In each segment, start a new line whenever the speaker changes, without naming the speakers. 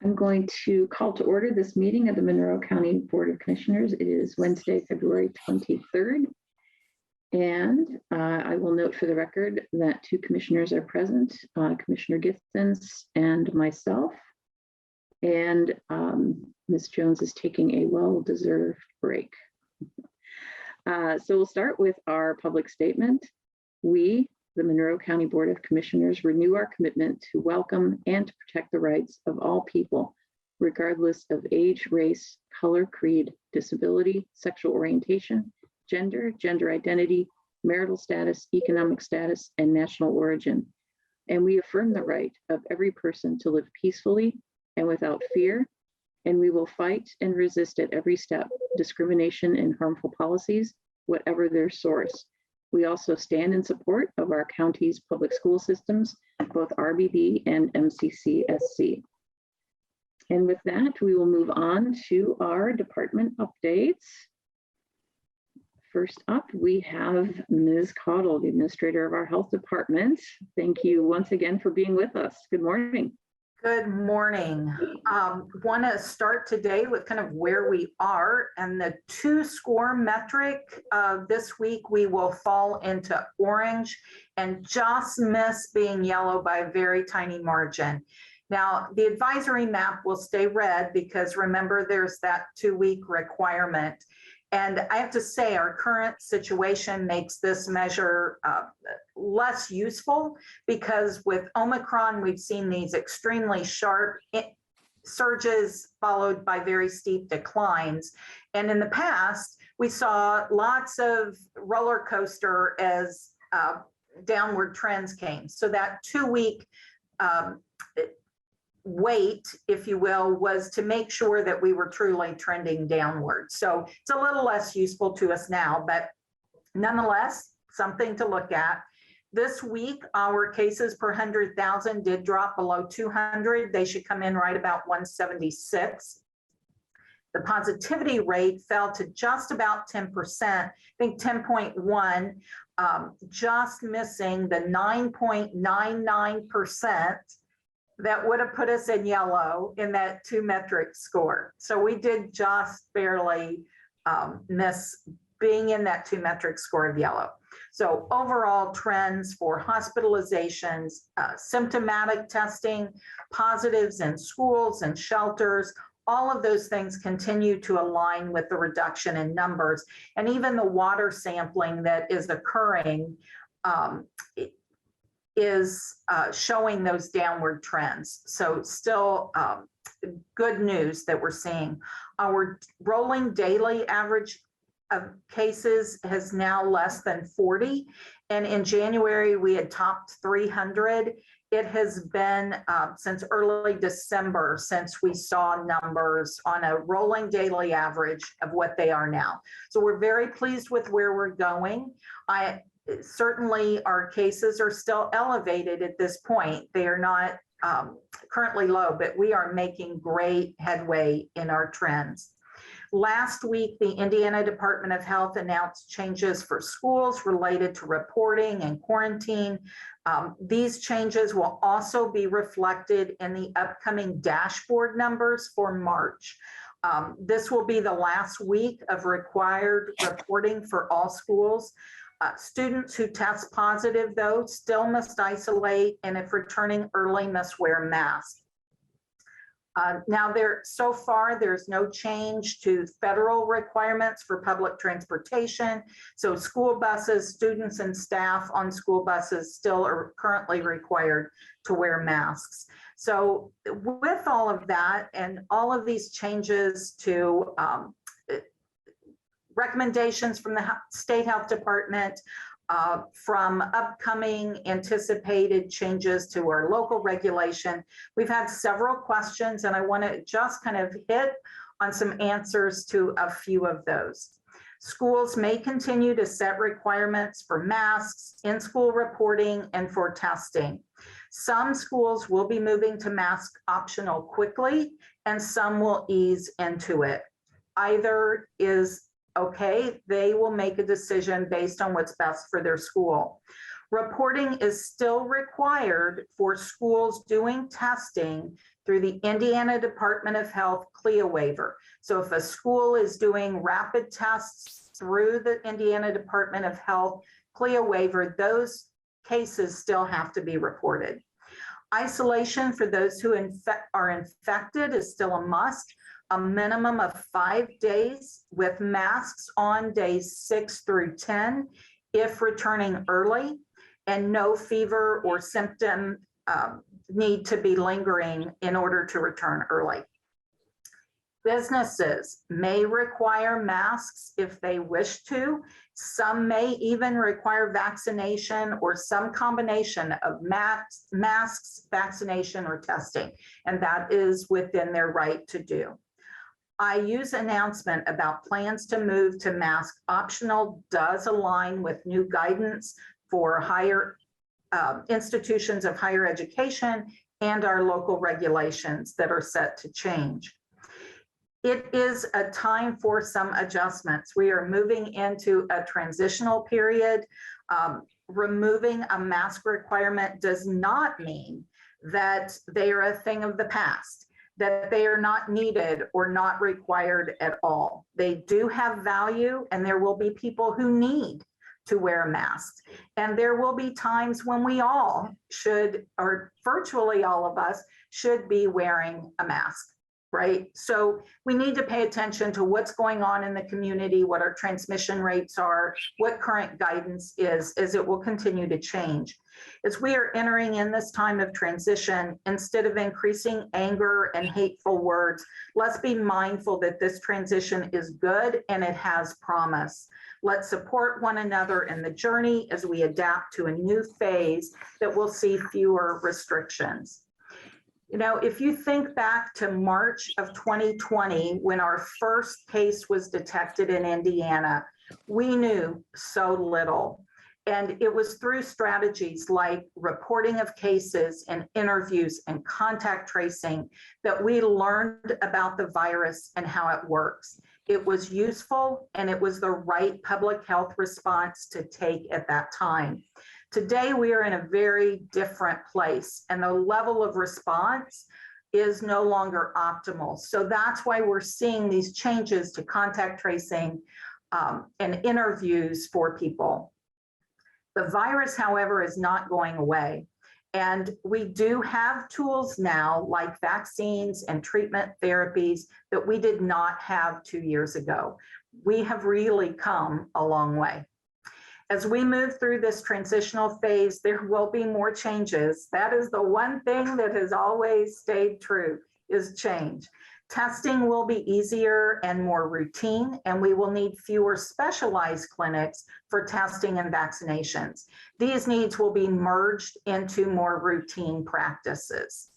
I'm going to call to order this meeting of the Monroe County Board of Commissioners. It is Wednesday, February 23rd. And I will note for the record that two commissioners are present, Commissioner Githens and myself. And Ms. Jones is taking a well-deserved break. So we'll start with our public statement. We, the Monroe County Board of Commissioners, renew our commitment to welcome and to protect the rights of all people, regardless of age, race, color, creed, disability, sexual orientation, gender, gender identity, marital status, economic status, and national origin. And we affirm the right of every person to live peacefully and without fear, and we will fight and resist at every step discrimination and harmful policies, whatever their source. We also stand in support of our county's public school systems, both RBB and MCCSC. And with that, we will move on to our department updates. First up, we have Ms. Caudle, the administrator of our health department. Thank you once again for being with us. Good morning.
Good morning. Want to start today with kind of where we are, and the 2-score metric. This week we will fall into orange and just miss being yellow by a very tiny margin. Now the advisory map will stay red because remember there's that 2-week requirement. And I have to say our current situation makes this measure less useful because with Omicron, we've seen these extremely sharp surges followed by very steep declines. And in the past, we saw lots of roller coaster as downward trends came. So that 2-week wait, if you will, was to make sure that we were truly trending downward. So it's a little less useful to us now, but nonetheless, something to look at. This week, our cases per 100,000 did drop below 200. They should come in right about 176. The positivity rate fell to just about 10%, I think 10.1, just missing the 9.99%. that would have put us in yellow in that 2-metric score. So we did just barely miss being in that 2-metric score of yellow. So overall trends for hospitalizations, symptomatic testing, positives in schools and shelters, all of those things continue to align with the reduction in numbers. And even the water sampling that is occurring is showing those downward trends. So still good news that we're seeing. Our rolling daily average of cases has now less than 40. And in January, we had topped 300. It has been since early December since we saw numbers on a rolling daily average of what they are now. So we're very pleased with where we're going. Certainly our cases are still elevated at this point. They are not currently low, but we are making great headway in our trends. Last week, the Indiana Department of Health announced changes for schools related to reporting and quarantine. These changes will also be reflected in the upcoming dashboard numbers for March. This will be the last week of required reporting for all schools. Students who test positive, though, still must isolate, and if returning early, must wear masks. Now, so far, there's no change to federal requirements for public transportation. So school buses, students and staff on school buses still are currently required to wear masks. So with all of that and all of these changes to recommendations from the state health department, from upcoming anticipated changes to our local regulation, we've had several questions, and I want to just kind of hit on some answers to a few of those. Schools may continue to set requirements for masks, in-school reporting, and for testing. Some schools will be moving to mask optional quickly, and some will ease into it. Either is okay, they will make a decision based on what's best for their school. Reporting is still required for schools doing testing through the Indiana Department of Health CLIA waiver. So if a school is doing rapid tests through the Indiana Department of Health CLIA waiver, those cases still have to be reported. Isolation for those who are infected is still a must. A minimum of 5 days with masks on days 6 through 10 if returning early, and no fever or symptom need to be lingering in order to return early. Businesses may require masks if they wish to. Some may even require vaccination or some combination of masks, vaccination, or testing, and that is within their right to do. IU's announcement about plans to move to mask optional does align with new guidance for higher institutions of higher education and our local regulations that are set to change. It is a time for some adjustments. We are moving into a transitional period. Removing a mask requirement does not mean that they are a thing of the past, that they are not needed or not required at all. They do have value, and there will be people who need to wear masks. And there will be times when we all should, or virtually all of us, should be wearing a mask, right? So we need to pay attention to what's going on in the community, what our transmission rates are, what current guidance is, as it will continue to change. As we are entering in this time of transition, instead of increasing anger and hateful words, let's be mindful that this transition is good and it has promise. Let's support one another in the journey as we adapt to a new phase that will see fewer restrictions. You know, if you think back to March of 2020, when our first case was detected in Indiana, we knew so little. And it was through strategies like reporting of cases and interviews and contact tracing that we learned about the virus and how it works. It was useful, and it was the right public health response to take at that time. Today, we are in a very different place, and the level of response is no longer optimal. So that's why we're seeing these changes to contact tracing and interviews for people. The virus, however, is not going away. And we do have tools now like vaccines and treatment therapies that we did not have 2 years ago. We have really come a long way. As we move through this transitional phase, there will be more changes. That is the one thing that has always stayed true, is change. Testing will be easier and more routine, and we will need fewer specialized clinics for testing and vaccinations. These needs will be merged into more routine practices.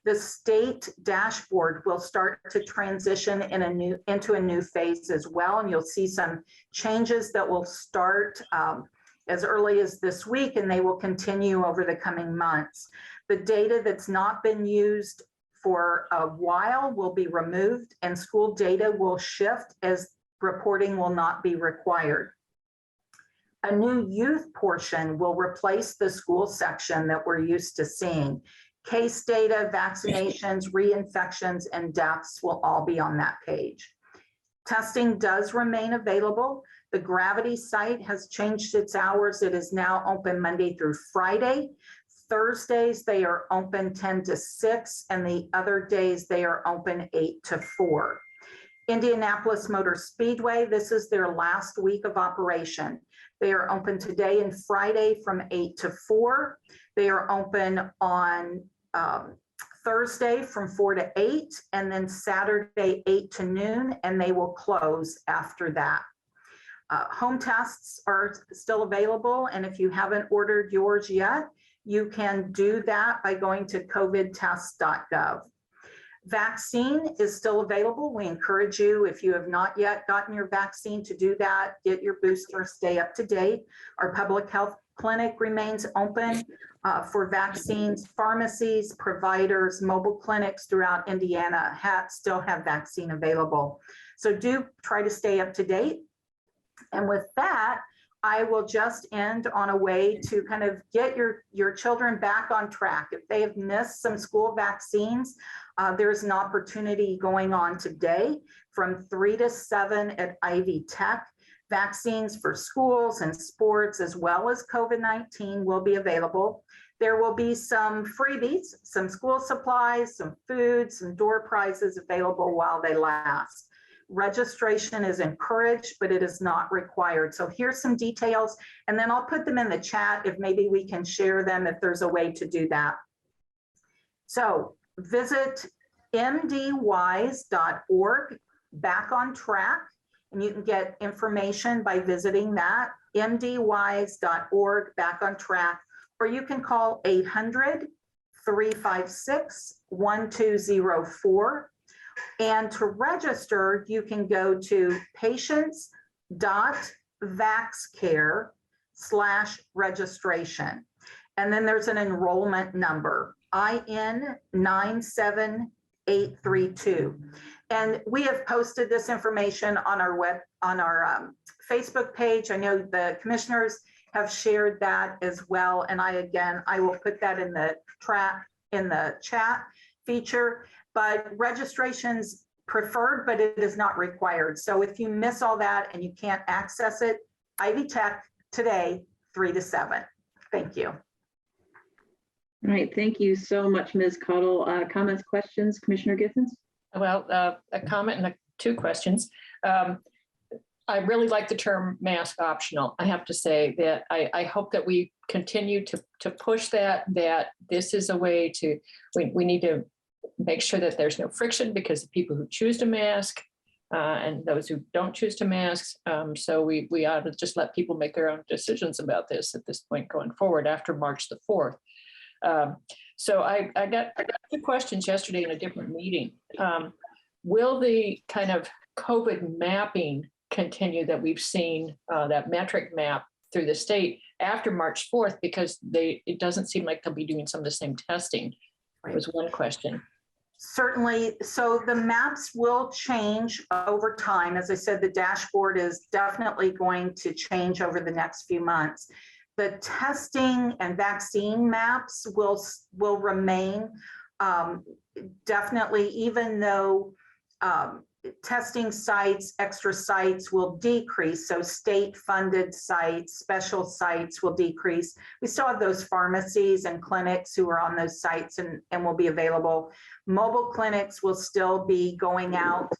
The state dashboard will start to transition into a new phase as well, and you'll see some changes that will start as early as this week, and they will continue over the coming months. The data that's not been used for a while will be removed, and school data will shift as reporting will not be required. A new youth portion will replace the school section that we're used to seeing. Case data, vaccinations, reinfections, and deaths will all be on that page. Testing does remain available. The Gravity site has changed its hours. It is now open Monday through Friday. Thursdays, they are open 10 to 6, and the other days they are open 8 to 4. Indianapolis Motor Speedway, this is their last week of operation. They are open today and Friday from 8 to 4. They are open on Thursday from 4 to 8, and then Saturday 8 to noon, and they will close after that. Home tests are still available, and if you haven't ordered yours yet, you can do that by going to covidtest.gov. Vaccine is still available. We encourage you, if you have not yet gotten your vaccine, to do that. Get your booster, stay up to date. Our public health clinic remains open for vaccines. Pharmacies, providers, mobile clinics throughout Indiana still have vaccine available. So do try to stay up to date. And with that, I will just end on a way to kind of get your children back on track. If they have missed some school vaccines, There's an opportunity going on today from 3 to 7 at Ivy Tech. Vaccines for schools and sports, as well as COVID-19, will be available. There will be some freebies, some school supplies, some food, some door prizes available while they last. Registration is encouraged, but it is not required. So here's some details, and then I'll put them in the chat if maybe we can share them if there's a way to do that. So visit mdwise.org, back on track. And you can get information by visiting that, mdwise.org, back on track, or you can call 800-356-1204. And to register, you can go to patients.vaxcare/registration. And then there's an enrollment number, IN 97832. And we have posted this information on our Facebook page. I know the commissioners have shared that as well. And I will put that in the chat feature, but registration's preferred, but it is not required. So if you miss all that and you can't access it, Ivy Tech today, 3 to 7. Thank you.
All right, thank you so much, Ms. Cottle. Comments, questions, Commissioner Giffens?
Well, a comment and two questions. I really like the term mask optional. I have to say that I hope that we continue to push that this is a way to, we need to make sure that there's no friction because the people who choose to mask and those who don't choose to mask. So we ought to just let people make their own decisions about this at this point going forward after March the 4th. So I got 2 questions yesterday in a different meeting. Will the kind of COVID mapping continue that we've seen, that metric map through the state after March 4th? Because it doesn't seem like they'll be doing some of the same testing. Right. Was one question.
Certainly. So the maps will change over time. As I said, the dashboard is definitely going to change over the next few months. The testing and vaccine maps will remain definitely, even though testing sites, extra sites will decrease. So state-funded sites, special sites will decrease. We still have those pharmacies and clinics who are on those sites and will be available. Mobile clinics will still be going out.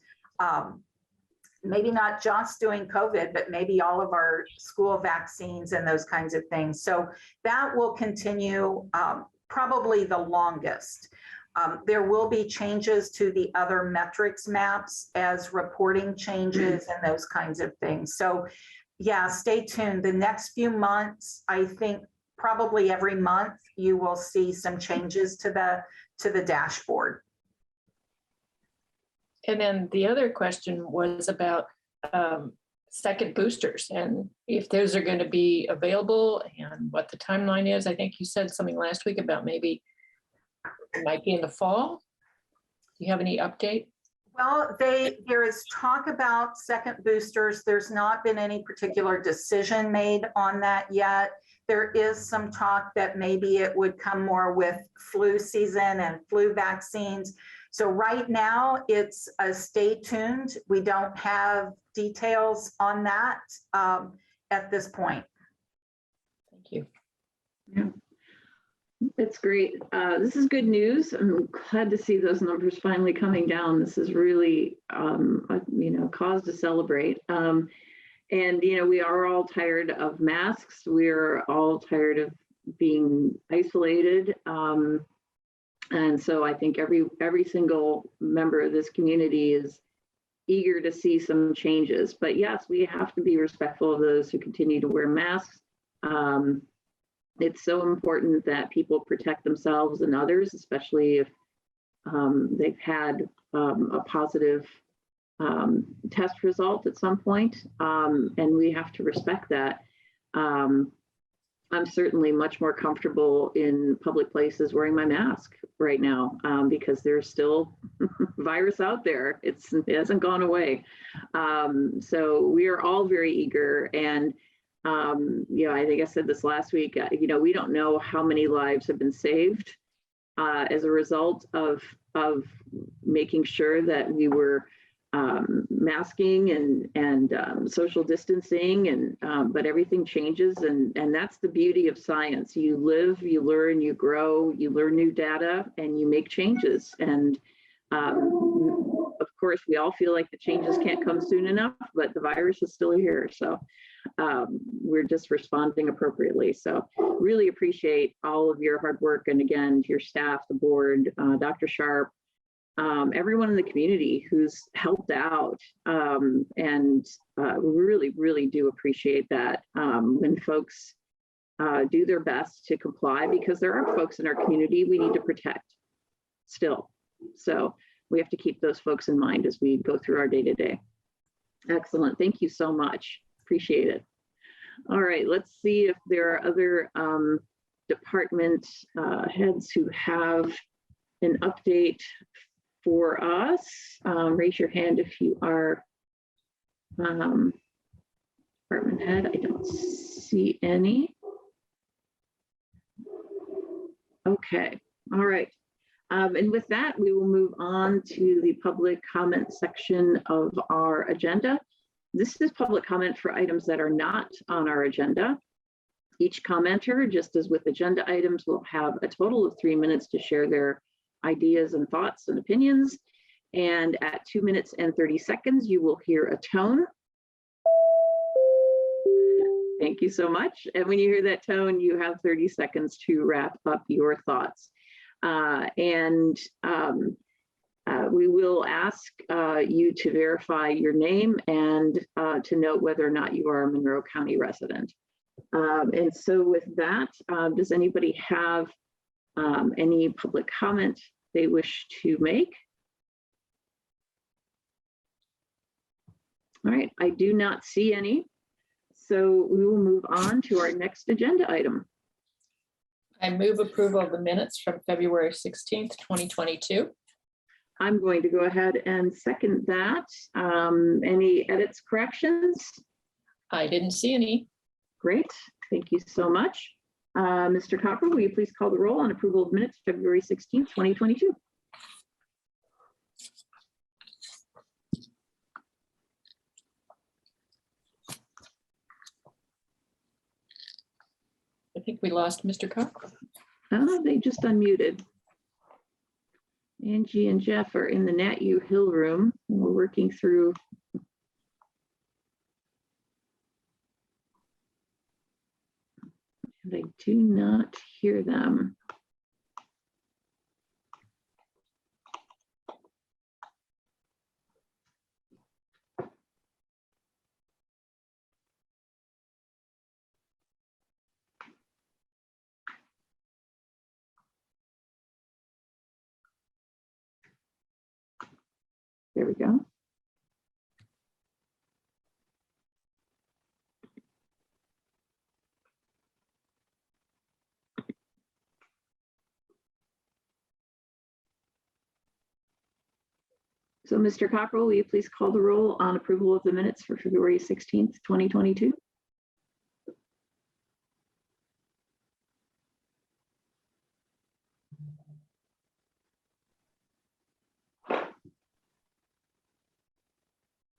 Maybe not just doing COVID, but maybe all of our school vaccines and those kinds of things. So that will continue probably the longest. There will be changes to the other metrics maps as reporting changes and those kinds of things. So yeah, stay tuned. The next few months, I think probably every month you will see some changes to the dashboard.
And then the other question was about second boosters and if those are going to be available and what the timeline is. I think you said something last week about maybe it might be in the fall. Do you have any update?
Well, there is talk about second boosters. There's not been any particular decision made on that yet. There is some talk that maybe it would come more with flu season and flu vaccines. So right now it's a stay tuned. We don't have details on that at this point.
Thank you.
Yeah, that's great. This is good news. I'm glad to see those numbers finally coming down. This is really, cause to celebrate. And, we are all tired of masks. We're all tired of being isolated. And so I think every single member of this community is eager to see some changes. But yes, we have to be respectful of those who continue to wear masks. It's so important that people protect themselves and others, especially if they've had a positive test result at some point, and we have to respect that. I'm certainly much more comfortable in public places wearing my mask right now because there's still virus out there. It hasn't gone away. So we are all very eager. And, I think I said this last week, we don't know how many lives have been saved as a result of of making sure that we were masking and social distancing, and but everything changes, and that's the beauty of science. You live, you learn, you grow, you learn new data, and you make changes. And of course, we all feel like the changes can't come soon enough, but the virus is still here. So we're just responding appropriately. So really appreciate all of your hard work. And again, to your staff, the board, Dr. Sharp, everyone in the community who's helped out. And we really do appreciate that when folks do their best to comply, because there are folks in our community we need to protect still. So we have to keep those folks in mind as we go through our day-to-day. Excellent. Thank you so much. Appreciate it. All right, let's see if there are other department heads who have an update for us. Raise your hand if you are department head. I don't see any. Okay, all right. And with that, we will move on to the public comment section of our agenda. This is public comment for items that are not on our agenda. Each commenter, just as with agenda items, will have a total of 3 minutes to share their ideas and thoughts and opinions. And at 2 minutes and 30 seconds, you will hear a tone. Thank you so much. And when you hear that tone, you have 30 seconds to wrap up your thoughts. We will ask you to verify your name and to note whether or not you are a Monroe County resident. And so with that, does anybody have any public comment they wish to make? All right, I do not see any. So we will move on to our next agenda item.
I move approval of the minutes from February 16th, 2022.
I'm going to go ahead and second that. Any edits, corrections?
I didn't see any.
Great, thank you so much. Mr. Copper, will you please call the roll on approval of minutes February 16th, 2022?
I think we lost Mr. Copper.
They just unmuted. Angie and Jeff are in the Nat U Hill room. We're working through. And I do not hear them. There we go. So Mr. Cockrell, will you please call the roll on approval of the minutes for February 16th, 2022?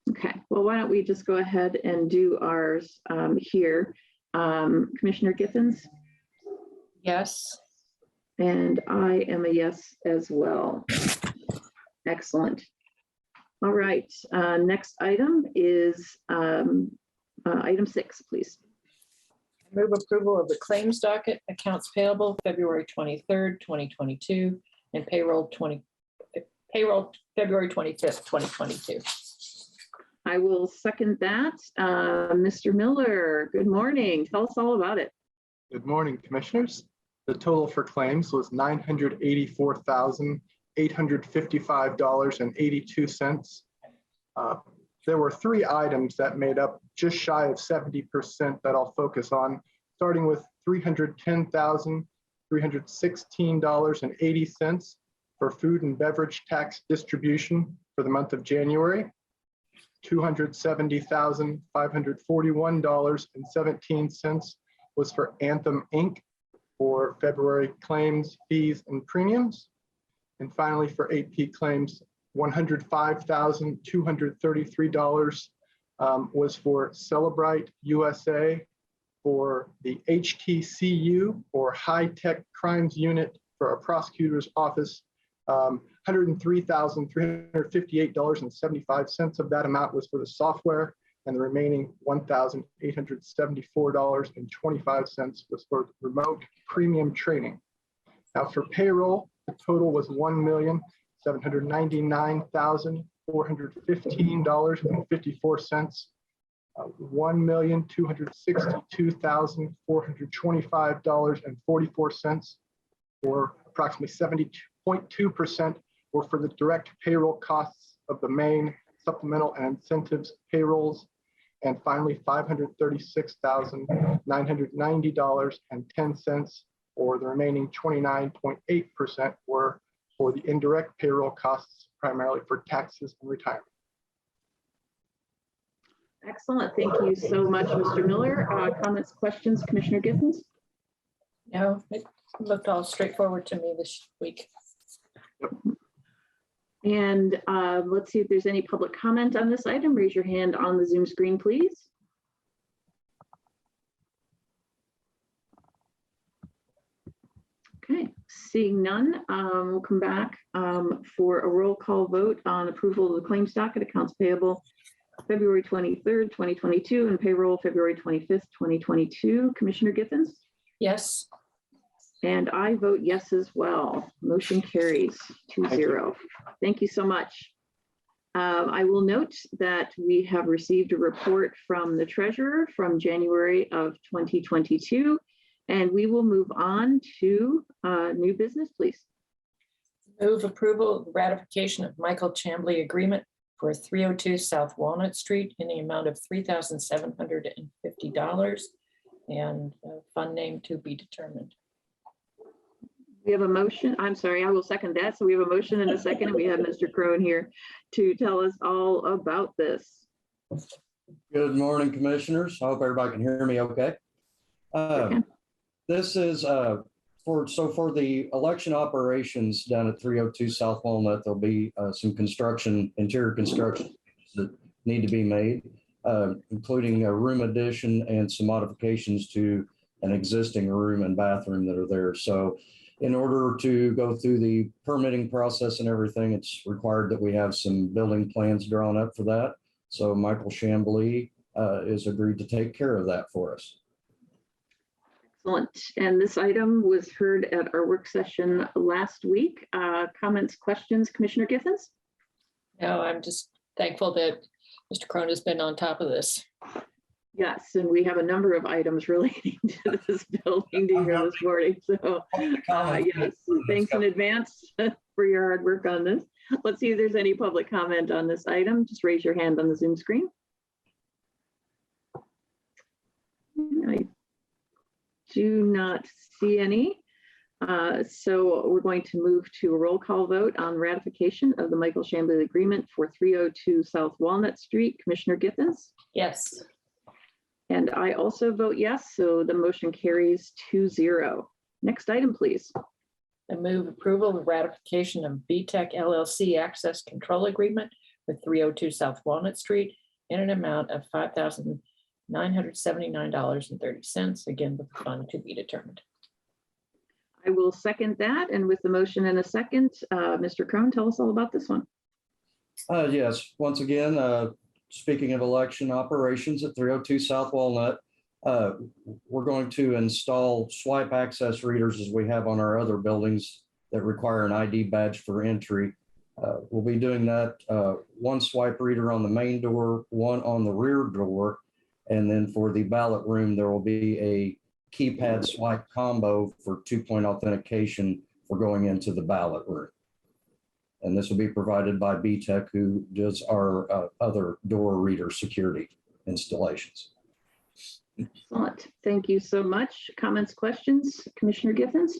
Okay, well, why don't we just go ahead and do ours here. Commissioner Giffens?
Yes.
And I am a yes as well. Excellent. All right, next item is item 6, please.
Move approval of the claims docket, accounts payable February 23rd, 2022, and payroll February 25th, 2022.
I will second that. Mr. Miller, good morning. Tell us all about it.
Good morning, commissioners. The total for claims was $984,855.82. There were 3 items that made up just shy of 70% that I'll focus on, starting with $310,316.80 for food and beverage tax distribution for the month of January, $270,541.17 was for Anthem Inc. for February claims, fees, and premiums, And finally, for AP claims, $105,233 was for Celebrite USA, for the HTCU, or High Tech Crimes Unit for a prosecutor's office. $103,358.75 of that amount was for the software, and the remaining $1,874.25 was for remote premium training. Now for payroll, the total was $1,799,415.54. $1,262,425.44, or approximately 70.2%, were for the direct payroll costs of the main, supplemental, and incentives payrolls. And finally, $536,990.10, or the remaining 29.8%, were for the indirect payroll costs, primarily for taxes and retirement.
Excellent. Thank you so much, Mr. Miller. Comments, questions, Commissioner Giffens?
No, it looked all straightforward to me this week.
And let's see if there's any public comment on this item. Raise your hand on the Zoom screen, please. Okay, seeing none, we'll come back for a roll call vote on approval of the claims docket, accounts payable February 23rd, 2022, and payroll February 25th, 2022. Commissioner Giffens?
Yes.
And I vote yes as well. Motion carries 2-0. Thank you so much. I will note that we have received a report from the treasurer from January of 2022, and we will move on to new business, please.
Move approval of the ratification of Michael Chambly agreement for 302 South Walnut Street in the amount of $3,750 and fund name to be determined.
We have a motion. I'm sorry, I will second that. So we have a motion and a second, and we have Mr. Crone here to tell us all about this.
Good morning, commissioners. I hope everybody can hear me okay. This is for the election operations down at 302 South Walnut. There'll be some interior construction that need to be made, including a room addition and some modifications to an existing room and bathroom that are there. So in order to go through the permitting process and everything, it's required that we have some building plans drawn up for that. So Michael Chambly is agreed to take care of that for us.
Excellent. And this item was heard at our work session last week. Comments, questions, Commissioner Giffens?
No, I'm just thankful that Mr. Crone has been on top of this.
Yes, and we have a number of items relating to this building to hear this morning. So yes, thanks in advance for your hard work on this. Let's see if there's any public comment on this item. Just raise your hand on the Zoom screen. I do not see any. So we're going to move to a roll call vote on ratification of the Michael Chambly agreement for 302 South Walnut Street. Commissioner Giffens?
Yes.
And I also vote yes, so the motion carries 2-0. Next item, please.
I move approval of ratification of BTEC LLC access control agreement with 302 South Walnut Street in an amount of $5,979.30, again with the fund to be determined.
I will second that, and with the motion in a second, Mr. Crone, tell us all about this one.
Yes, once again, speaking of election operations at 302 South Walnut, we're going to install swipe access readers as we have on our other buildings that require an ID badge for entry. We'll be doing that one swipe reader on the main door, one on the rear door, and then for the ballot room, there will be a keypad swipe combo for 2-point authentication for going into the ballot room. And this will be provided by BTEC, who does our other door reader security installations.
Excellent. Thank you so much. Comments, questions, Commissioner Giffens?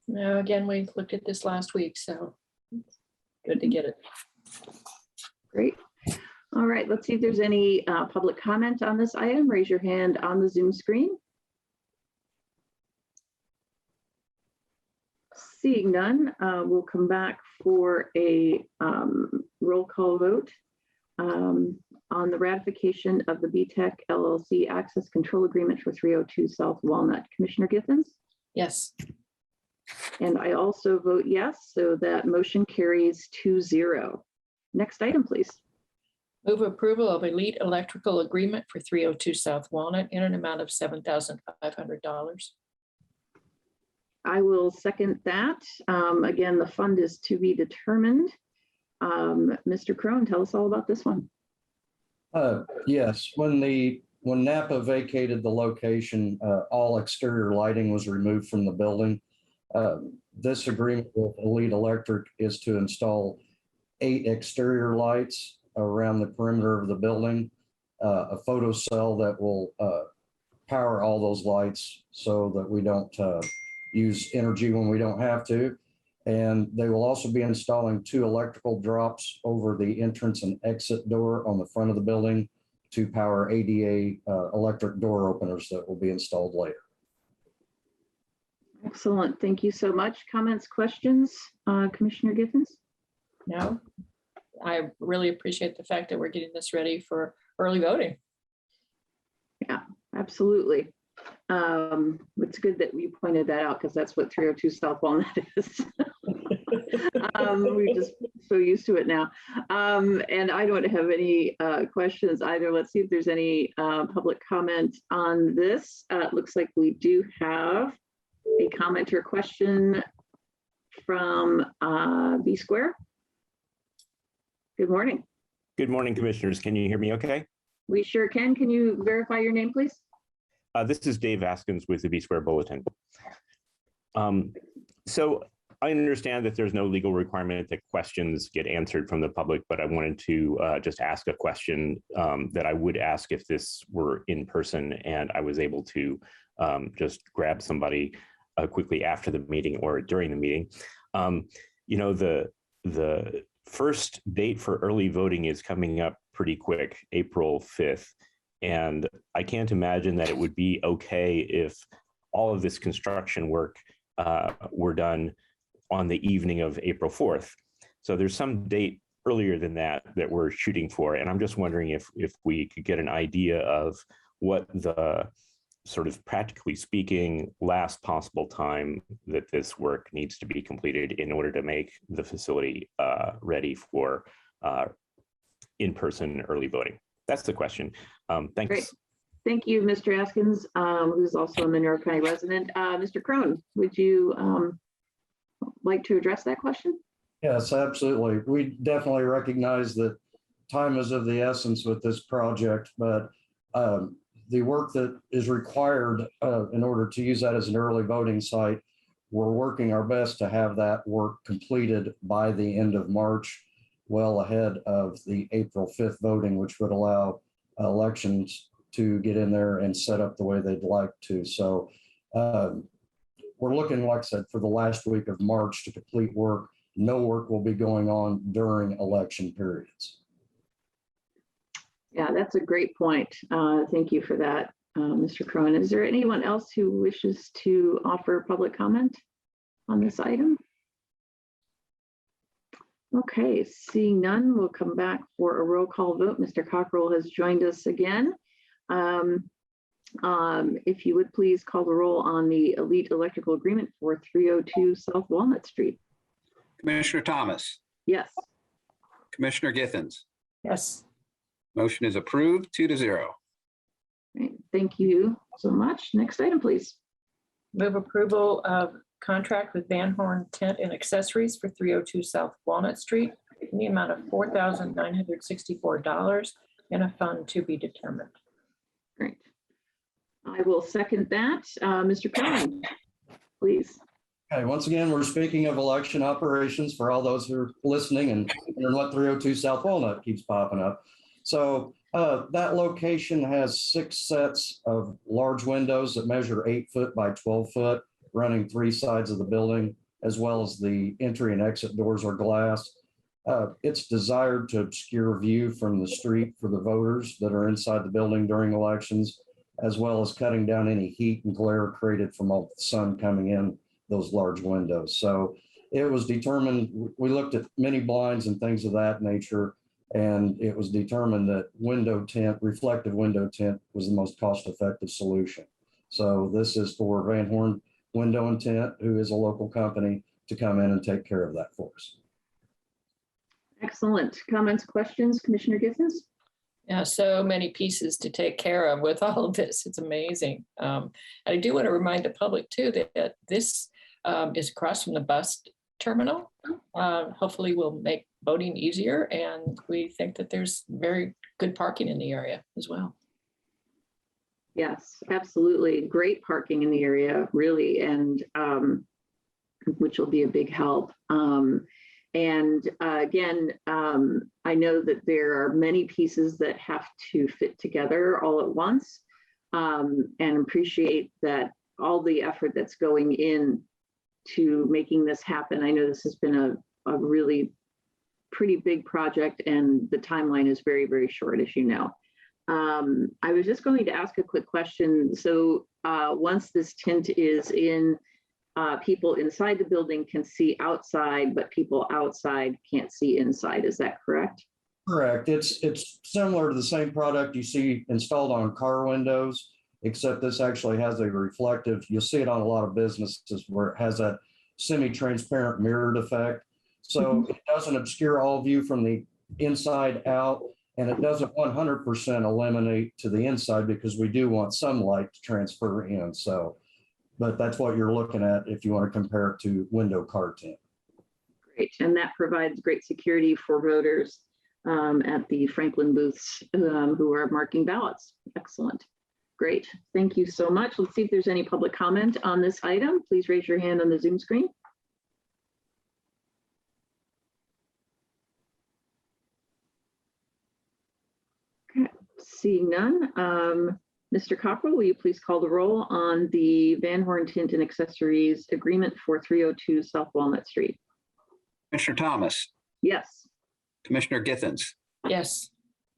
No, again, we looked at this last week, so it's good to get it.
Great. All right, let's see if there's any public comment on this item. Raise your hand on the Zoom screen. Seeing none, we'll come back for a roll call vote on the ratification of the BTEC LLC Access Control Agreement for 302 South Walnut. Commissioner Githens?
Yes.
And I also vote yes, so that motion carries 2-0. Next item, please.
Move approval of Elite Electrical Agreement for 302 South Walnut in an amount of $7,500.
I will second that. Again, the fund is to be determined. Mr. Crone, tell us all about this one.
Yes, when Napa vacated the location, all exterior lighting was removed from the building. This agreement with Elite Electric is to install 8 exterior lights around the perimeter of the building, a photo cell that will power all those lights so that we don't use energy when we don't have to. And they will also be installing 2 electrical drops over the entrance and exit door on the front of the building to power ADA electric door openers that will be installed later.
Excellent. Thank you so much. Comments, questions, Commissioner Githens?
No, I really appreciate the fact that we're getting this ready for early voting.
Yeah, absolutely. It's good that you pointed that out because that's what 302 South Walnut is. We're just so used to it now. And I don't have any questions either. Let's see if there's any public comment on this. It looks like we do have a comment or question from B Square. Good morning.
Good morning, commissioners. Can you hear me okay?
We sure can. Can you verify your name, please?
This is Dave Askins with the B Square Bulletin. So I understand that there's no legal requirement that questions get answered from the public, but I wanted to just ask a question that I would ask if this were in person and I was able to just grab somebody quickly after the meeting or during the meeting. You know, the first date for early voting is coming up pretty quick, April 5th. And I can't imagine that it would be okay if all of this construction work were done on the evening of April 4th. So there's some date earlier than that we're shooting for. And I'm just wondering if we could get an idea of what the sort of practically speaking last possible time that this work needs to be completed in order to make the facility ready for in-person early voting. That's the question. Thanks.
Great. Thank you, Mr. Askins, who's also a Monroe County resident. Mr. Crone, would you like to address that question?
Yes, absolutely. We definitely recognize that time is of the essence with this project, but the work that is required in order to use that as an early voting site, we're working our best to have that work completed by the end of March, well ahead of the April 5th voting, which would allow elections to get in there and set up the way they'd like to. So we're looking, like I said, for the last week of March to complete work. No work will be going on during election periods.
Yeah, that's a great point. Thank you for that, Mr. Crone. Is there anyone else who wishes to offer public comment on this item? Okay, seeing none, we'll come back for a roll call vote. Mr. Cockrell has joined us again. If you would please call the roll on the Elite Electrical Agreement for 302 South Walnut Street.
Commissioner Thomas.
Yes.
Commissioner Githens.
Yes.
Motion is approved 2-0.
Great. Thank you so much. Next item, please.
Move approval of contract with Van Horn Tent and Accessories for 302 South Walnut Street in the amount of $4,964 in a fund to be determined.
Great. I will second that. Mr. Crone, please.
Okay, once again, we're speaking of election operations for all those who are listening and what 302 South Walnut keeps popping up. So that location has 6 sets of large windows that measure 8 foot by 12 foot, running 3 sides of the building, as well as the entry and exit doors are glass. It's desired to obscure view from the street for the voters that are inside the building during elections, as well as cutting down any heat and glare created from all the sun coming in those large windows. So it was determined, we looked at many blinds and things of that nature, and it was determined that window tint, reflective window tint was the most cost-effective solution. So this is for Van Horn Window and Tint, who is a local company, to come in and take care of that for us.
Excellent. Comments, questions, Commissioner Githens?
Yeah, so many pieces to take care of with all of this. It's amazing. I do want to remind the public too that this is across from the bus terminal. Hopefully will make boating easier, and we think that there's very good parking in the area as well.
Yes, absolutely. Great parking in the area, really, and which will be a big help. Again, I know that there are many pieces that have to fit together all at once, and appreciate that all the effort that's going in to making this happen. I know this has been a really pretty big project, and the timeline is very, very short, as you know. I was just going to ask a quick question. So once this tint is in, people inside the building can see outside, but people outside can't see inside. Is that correct?
Correct. It's similar to the same product you see installed on car windows, except this actually has a reflective, you'll see it on a lot of businesses where it has that semi-transparent mirrored effect. So it doesn't obscure all view from the inside out, and it doesn't 100% eliminate to the inside, because we do want some light to transfer in. So, but that's what you're looking at if you want to compare it to window car tint.
Great, and that provides great security for voters at the Franklin booths who are marking ballots. Excellent. Great, thank you so much. Let's see if there's any public comment on this item. Please raise your hand on the Zoom screen. Okay, seeing none. Mr. Cockrell, will you please call the roll on the Van Horn Tint and Accessories Agreement for 302 South Walnut Street?
Commissioner Thomas,
Yes.
Commissioner Githens.
Yes.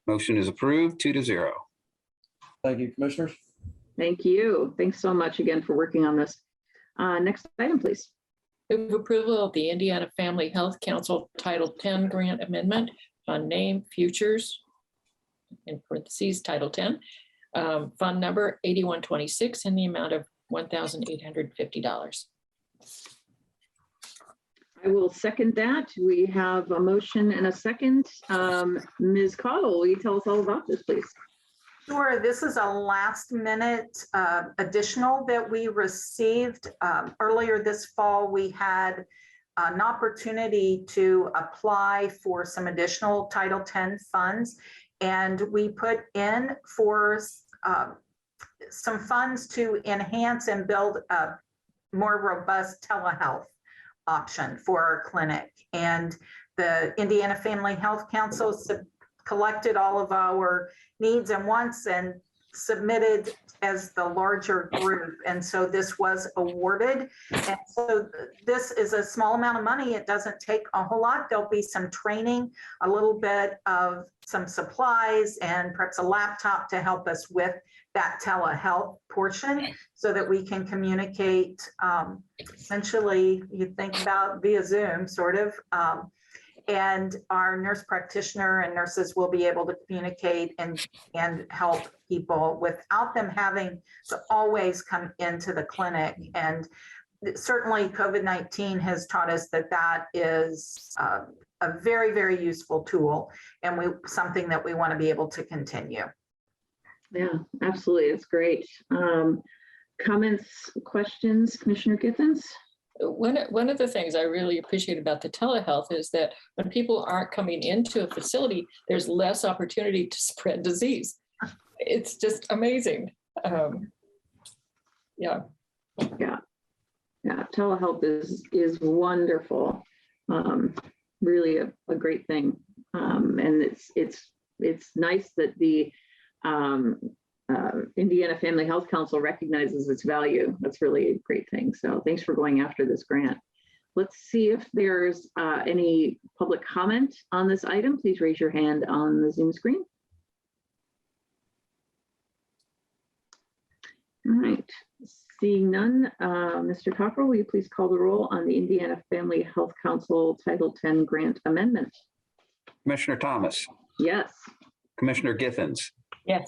Motion is approved 2-0.
Thank you, commissioners.
Thank you. Thanks so much again for working on this. Next item, please.
Move approval of the Indiana Family Health Council Title 10 grant amendment on name futures, in parentheses, Title 10, fund number 8126 in the amount of $1,850.
I will second that. We have a motion and a second. Ms. Cottle, will you tell us all about this, please?
Sure, this is a last minute additional that we received. Earlier this fall, we had an opportunity to apply for some additional Title 10 funds, and we put in for some funds to enhance and build a more robust telehealth option for our clinic. And the Indiana Family Health Council collected all of our needs and wants and submitted as the larger group. And so this was awarded. And so this is a small amount of money. It doesn't take a whole lot. There'll be some training, a little bit of some supplies, and perhaps a laptop to help us with that telehealth portion so that we can communicate, essentially, you think about via Zoom, sort of, and our nurse practitioner and nurses will be able to communicate and help people without them having to always come into the clinic. And certainly COVID-19 has taught us that that is a very, very useful tool, and something that we want to be able to continue.
Yeah, absolutely. It's great. Comments, questions, Commissioner Githens?
One of the things I really appreciate about the telehealth is that when people aren't coming into a facility, there's less opportunity to spread disease. It's just amazing. Yeah.
Telehealth is wonderful. Really a great thing. And it's nice that the Indiana Family Health Council recognizes its value. That's really a great thing. So thanks for going after this grant. Let's see if there's any public comment on this item. Please raise your hand on the Zoom screen. All right, Seeing none, Mr. Cockrell, will you please call the roll on the Indiana Family Health Council Title 10 grant amendment?
Commissioner Thomas,
Yes.
Commissioner Githens.
Yes.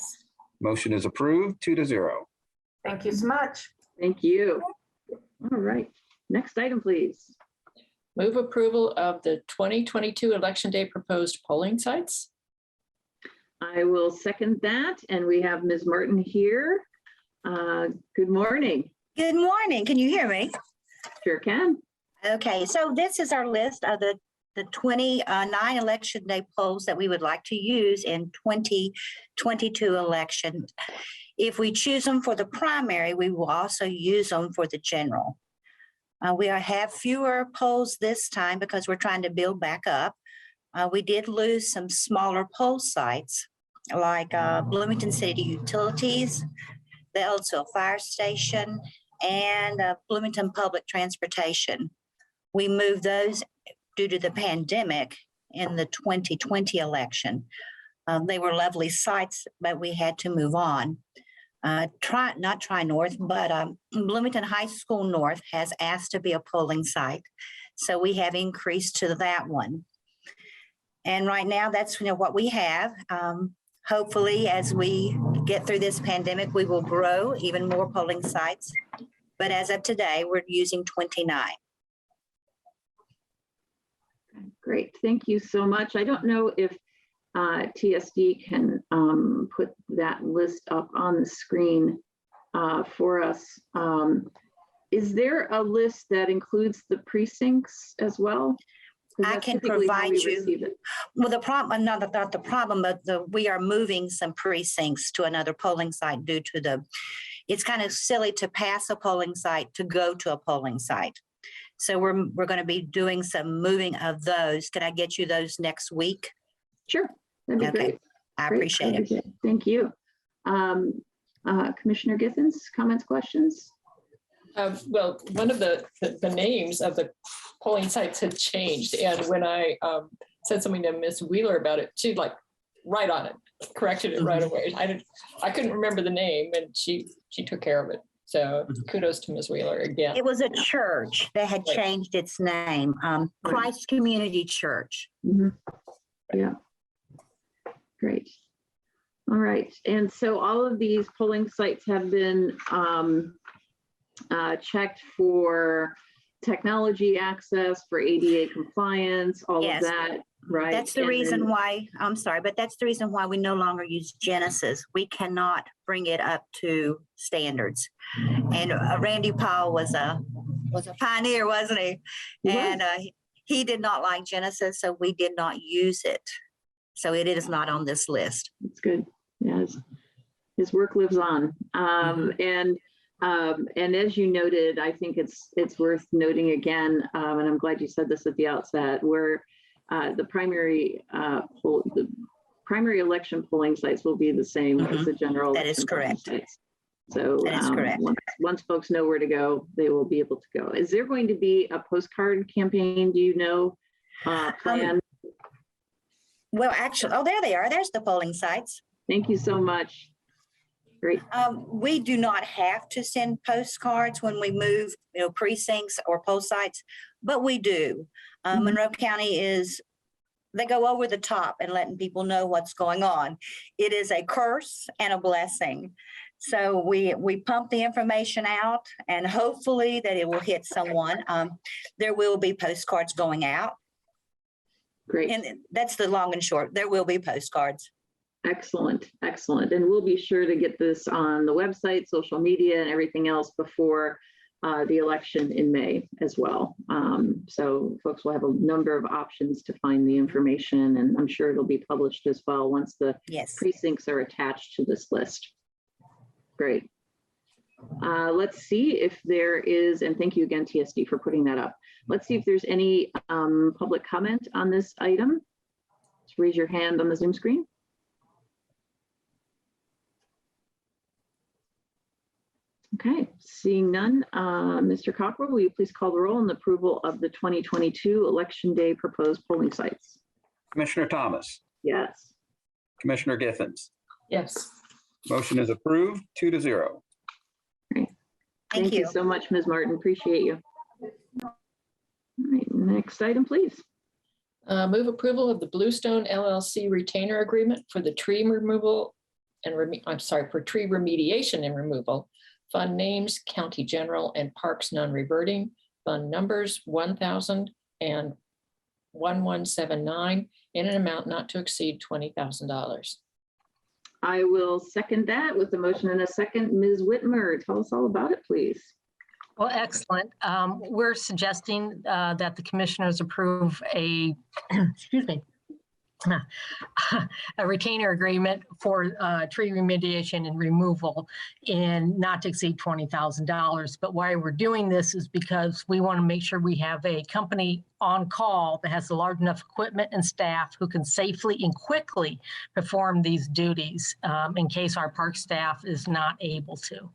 Motion is approved, 2-0.
Thank you so much.
Thank you. All right. Next item, please.
Move approval of the 2022 Election Day proposed polling sites.
I will second that. And we have Ms. Martin here. Good morning.
Good morning. Can you hear me?
Sure can.
Okay, so this is our list of the 29 election day polls that we would like to use in 2022 election. If we choose them for the primary, we will also use them for the general. We have fewer polls this time because we're trying to build back up. We did lose some smaller poll sites like Bloomington City Utilities, the Ellisville Fire Station, and Bloomington Public Transportation. We moved those due to the pandemic in the 2020 election. They were lovely sites, but we had to move on. Not Tri-North, but Bloomington High School North has asked to be a polling site. So we have increased to that one. And right now that's what we have. Hopefully, as we get through this pandemic, we will grow even more polling sites. But as of today, we're using 29.
Great. Thank you so much. I don't know if TSD can put that list up on the screen for us. Is there a list that includes the precincts as well?
I can provide you. Well, the problem, not the problem, but we are moving some precincts to another polling site due to it's kind of silly to pass a polling site to go to a polling site. So we're going to be doing some moving of those. Can I get you those next week?
Sure, that'd be great.
I appreciate it.
Great. Thank you. Commissioner Githens, comments, questions?
Well, one of the names of the polling sites had changed. And when I said something to Ms. Wheeler about it, she right on it, corrected it right away. I couldn't remember the name and she took care of it. So kudos to Ms. Wheeler again.
It was a church that had changed its name, Christ Community Church.
Mm-hmm. Yeah. Great. All right. And so all of these polling sites have been checked for technology access, for ADA compliance, all of that, right?
That's the reason why, I'm sorry, but that's the reason why we no longer use Genesis. We cannot bring it up to standards. And Randy Powell was a pioneer, wasn't he? And he did not like Genesis, so we did not use it. So it is not on this list.
That's good. Yes, his work lives on. And as you noted, I think it's worth noting again, and I'm glad you said this at the outset, where the primary election polling sites will be the same as the general.
That is correct.
Sites. So
that is correct.
Once folks know where to go, they will be able to go. Is there going to be a postcard campaign? Do you know? Plan?
Well, actually, there they are. There's the polling sites.
Thank you so much. Great.
We do not have to send postcards when we move, precincts or poll sites, but we do. Monroe County they go over the top and letting people know what's going on. It is a curse and a blessing. So we pump the information out and hopefully that it will hit someone. There will be postcards going out.
Great.
And that's the long and short. There will be postcards.
Excellent, excellent. And we'll be sure to get this on the website, social media, and everything else before the election in May as well. So folks will have a number of options to find the information, and I'm sure it'll be published as well once the precincts are attached to this list. Great. Let's see if there is, and thank you again, TSD, for putting that up. Let's see if there's any public comment on this item. Just raise your hand on the Zoom screen. Okay, seeing none, Mr. Cockrell, will you please call the roll on the approval of the 2022 Election Day proposed polling sites?
Commissioner Thomas,
Yes.
Commissioner Githens.
Yes.
Motion is approved, 2-0.
Thank you.
so much, Ms. Martin. Appreciate you. All right, next item, please.
Move approval of the Bluestone LLC retainer agreement for the tree removal and for tree remediation and removal. Fund names, County General and Parks Non-Reverting. Fund numbers 1,000 and 1179 in an amount not to exceed $20,000.
I will second that with the motion and a second. Ms. Whitmer, tell us all about it, please.
Well, excellent. We're suggesting that the commissioners approve a, excuse me, a retainer agreement for tree remediation and removal in not to exceed $20,000. But why we're doing this is because we want to make sure we have a company on call that has large enough equipment and staff who can safely and quickly perform these duties in case our park staff is not able to.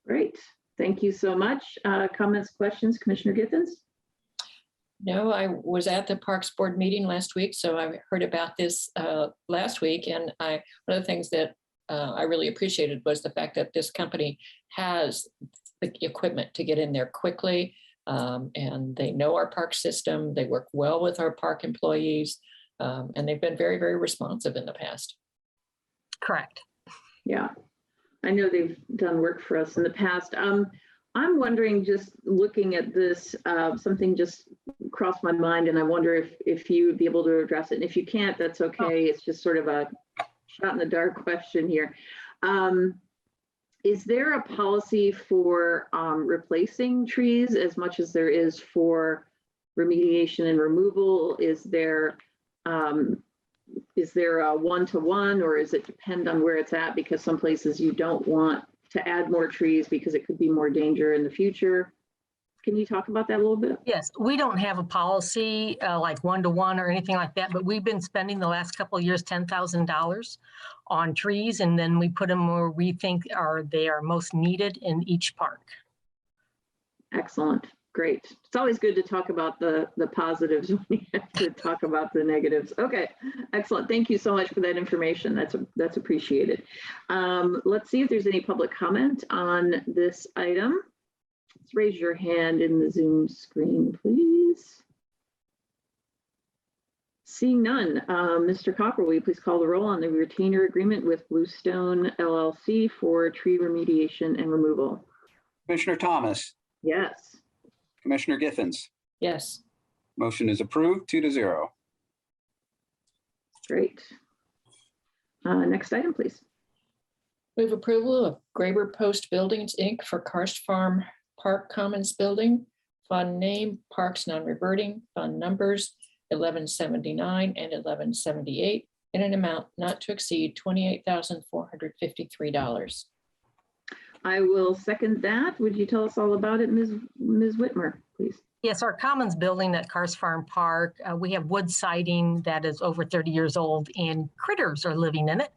Great. Thank you so much. Comments, questions, Commissioner Githens?
No, I was at the Parks Board meeting last week, so I heard about this last week. And one of the things that I really appreciated was the fact that this company has the equipment to get in there quickly. And they know our park system. They work well with our park employees. And they've been very, very responsive in the past.
Correct.
Yeah, I know they've done work for us in the past. I'm wondering, just looking at this, something just crossed my mind, and I wonder if you would be able to address it. And if you can't, that's okay. It's just sort of a shot in the dark question here. Is there a policy for replacing trees as much as there is for remediation and removal? Is there a one-to-one, or is it depend on where it's at? Because some places you don't want to add more trees because it could be more danger in the future. Can you talk about that a little bit?
Yes, we don't have a policy like one-to-one or anything like that, but we've been spending the last couple of years $10,000 on trees, and then we put them where we think they are most needed in each park. Excellent.
Great. It's always good to talk about the positives when you have to talk about the negatives. Okay, excellent. Thank you so much for that information. That's appreciated. Let's see if there's any public comment on this item. Let's raise your hand in the Zoom screen, please. Seeing none, Mr. Cockrell, will you please call the roll on the retainer agreement with Bluestone LLC for tree remediation and removal?
Commissioner Thomas,
Yes.
Commissioner Githens.
Yes.
Motion is approved 2-0.
Great. Next item, please.
Move approval of Graber Post Buildings, Inc. for Karst Farm Park Commons Building. Fund name, Parks Non-Reverting. Fund numbers 1179 and 1178 in an amount not to exceed $28,453.
I will second that. Would you tell us all about it, Ms. Whitmer, please?
Yes, our Commons building at Karst Farm Park, we have wood siding that is over 30 years old and critters are living in it.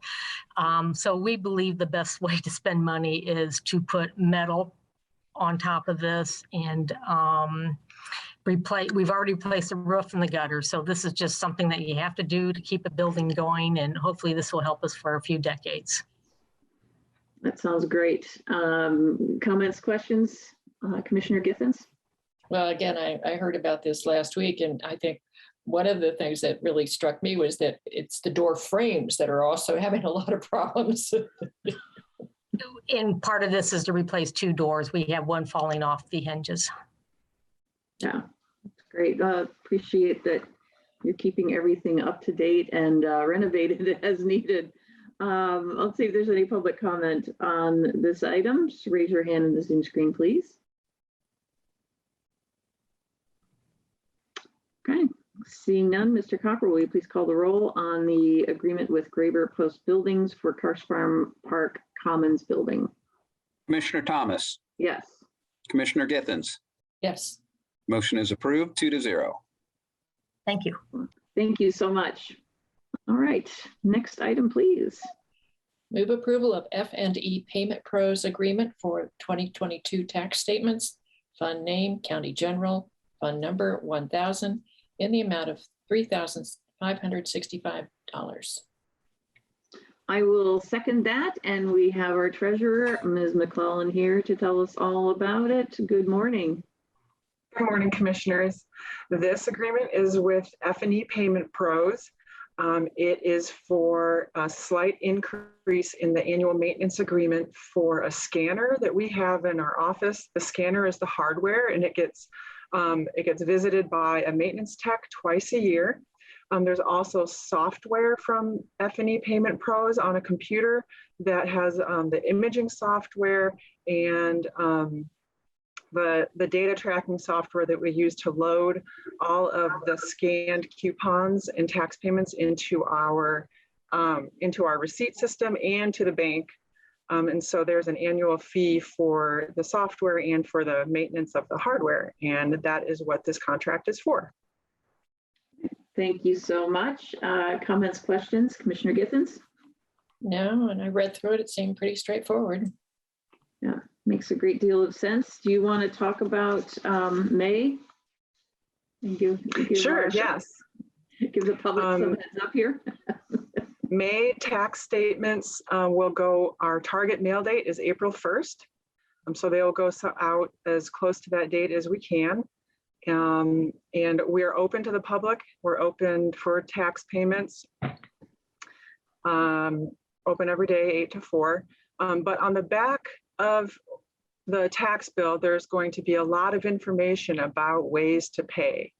So we believe the best way to spend money is to put metal on top of this and we've already replaced the roof and the gutter. So this is just something that you have to do to keep a building going, and hopefully this will help us for a few decades.
That sounds great. Comments, questions, Commissioner Githens?
Well, again, I heard about this last week, and I think one of the things that really struck me was that it's the door frames that are also having a lot of problems.
And part of this is to replace 2 doors. We have one falling off the hinges.
Yeah, that's great. Appreciate that you're keeping everything up to date and renovated as needed. Let's see if there's any public comment on this item. Just raise your hand in the Zoom screen, please. Okay, seeing none, Mr. Cockrell, will you please call the roll on the agreement with Graber Post Buildings for Karst Farm Park Commons Building?
Commissioner Thomas,
Yes.
Commissioner Githens.
Yes.
Motion is approved 2-0.
Thank you.
Thank you so much. All right, next item, please.
Move approval of F&E Payment Pros Agreement for 2022 tax statements. Fund name, County General. Fund number 1,000 in the amount of $3,565.
I will second that. And we have our treasurer, Ms. McClellan, here to tell us all about it. Good morning.
Good morning, Commissioners. This agreement is with F&E Payment Pros. It is for a slight increase in the annual maintenance agreement for a scanner that we have in our office. The scanner is the hardware, and it gets visited by a maintenance tech twice a year. There's also software from F&E Payment Pros on a computer that has the imaging software and the data tracking software that we use to load all of the scanned coupons and tax payments into our receipt system and to the bank. And so there's an annual fee for the software and for the maintenance of the hardware. And that is what this contract is for.
Thank you so much. Comments, questions, Commissioner Githens?
No, and I read through it. It seemed pretty straightforward.
Yeah, makes a great deal of sense. Do you want to talk about May? And give
Sure, yes.
Give the public some heads up here.
May tax statements will go, our target mail date is April 1st. So they'll go out as close to that date as we can. And we are open to the public. We're open for tax payments. Open every day, 8 to 4. But on the back of the tax bill, there's going to be a lot of information about ways to pay.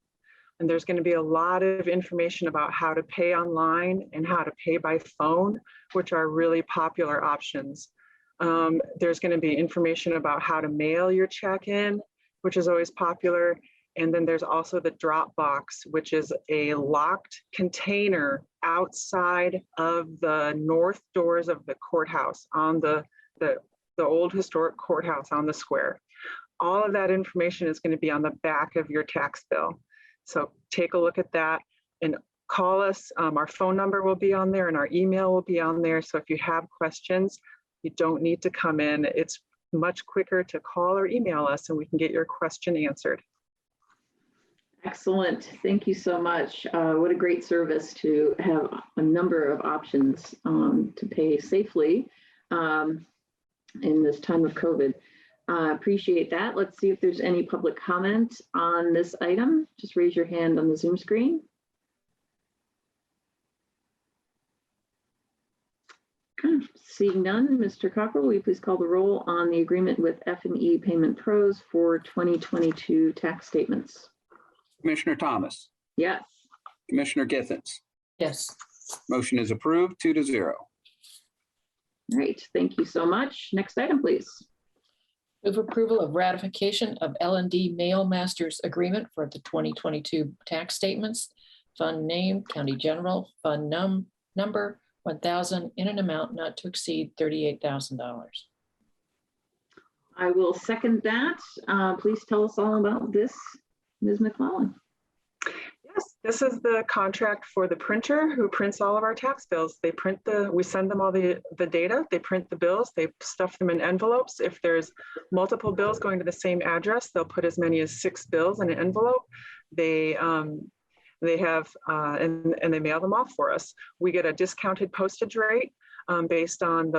And there's going to be a lot of information about how to pay online and how to pay by phone, which are really popular options. There's going to be information about how to mail your check in, which is always popular. And then there's also the drop box, which is a locked container outside of the north doors of the courthouse on the old historic courthouse on the square. All of that information is going to be on the back of your tax bill. So take a look at that and call us. Our phone number will be on there and our email will be on there. So if you have questions, you don't need to come in. It's much quicker to call or email us and we can get your question answered.
Excellent. Thank you so much. What a great service to have a number of options to pay safely in this time of COVID. Appreciate that. Let's see if there's any public comment on this item. Just raise your hand on the Zoom screen. Seeing none, Mr. Cockrell, will you please call the roll on the agreement with F&E Payment Pros for 2022 tax statements?
Commissioner Thomas,
Yes.
Commissioner Githens.
Yes.
Motion is approved 2-0.
Great. Thank you so much. Next item, please.
Move approval of ratification of L&D Mail Masters Agreement for the 2022 tax statements. Fund name, County General, Fund number 1,000 in an amount not to exceed $38,000.
I will second that. Please tell us all about this, Ms. McClellan.
Yes, this is the contract for the printer who prints all of our tax bills. They print we send them all the data, they print the bills, they stuff them in envelopes. If there's multiple bills going to the same address, they'll put as many as 6 bills in an envelope. They have, and they mail them off for us. We get a discounted postage rate based on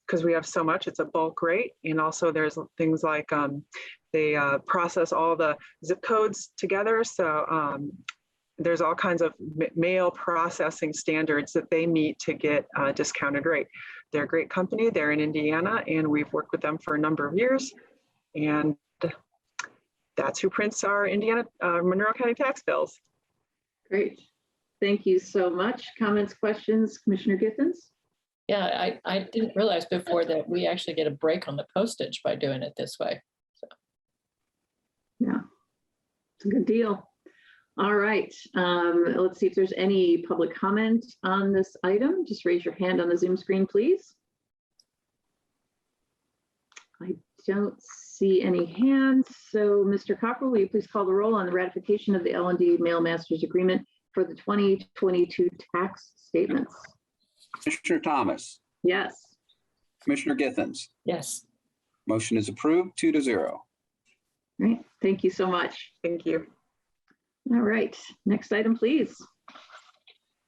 because we have so much, it's a bulk rate. And also there's things like they process all the zip codes together. So there's all kinds of mail processing standards that they meet to get a discounted rate. They're a great company. They're in Indiana, and we've worked with them for a number of years. And that's who prints our Indiana, Monroe County tax bills.
Great. Thank you so much. Comments, questions, Commissioner Githens?
Yeah, I didn't realize before that we actually get a break on the postage by doing it this way. So.
Yeah, it's a good deal. All right, let's see if there's any public comment on this item. Just raise your hand on the Zoom screen, please. I don't see any hands. So Mr. Cockrell, will you please call the roll on the ratification of the L&D Mail Masters Agreement for the 2022 tax statements?
Commissioner Thomas,
Yes.
Commissioner Githens.
Yes.
Motion is approved 2-0.
Great. Thank you so much.
Thank you.
All right, next item, please.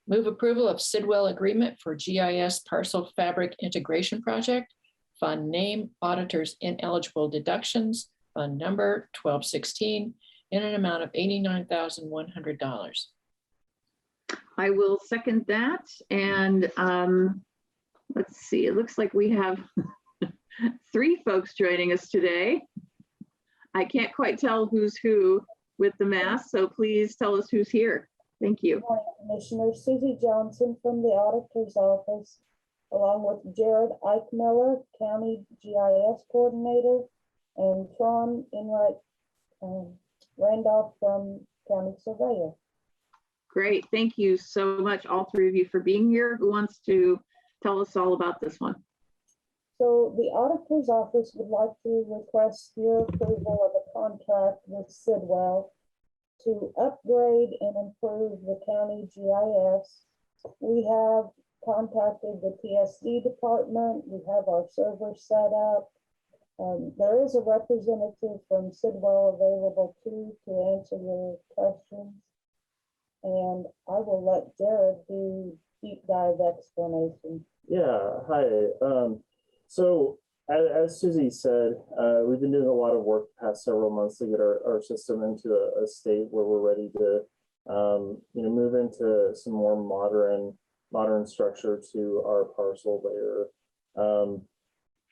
Move approval of Sidwell agreement for GIS parcel fabric integration project. Fund name, auditors ineligible deductions, fund number 1216, in an amount of $89,100.
I will second that. And let's see, it looks like we have 3 folks joining us today. I can't quite tell who's who with the mask, so please tell us who's here. Thank you.
Good morning, Commissioner. Susie Johnson from the Auditor's Office, along with Jared Eichmiller, County GIS Coordinator, and Tron Enright Randolph from County Surveyor.
Great. Thank you so much, all 3 of you, for being here. Who wants to tell us all about this one?
So the Auditor's Office would like to request your approval of a contract with Sidwell to upgrade and improve the county GIS. We have contacted the PSD department. We have our server set up. There is a representative from Sidwell available too to answer your questions. And I will let Jared do deep dive explanation.
Yeah, hi. So as Susie said, we've been doing a lot of work the past several months to get our system into a state where we're ready to move into some more modern structure to our parcel layer.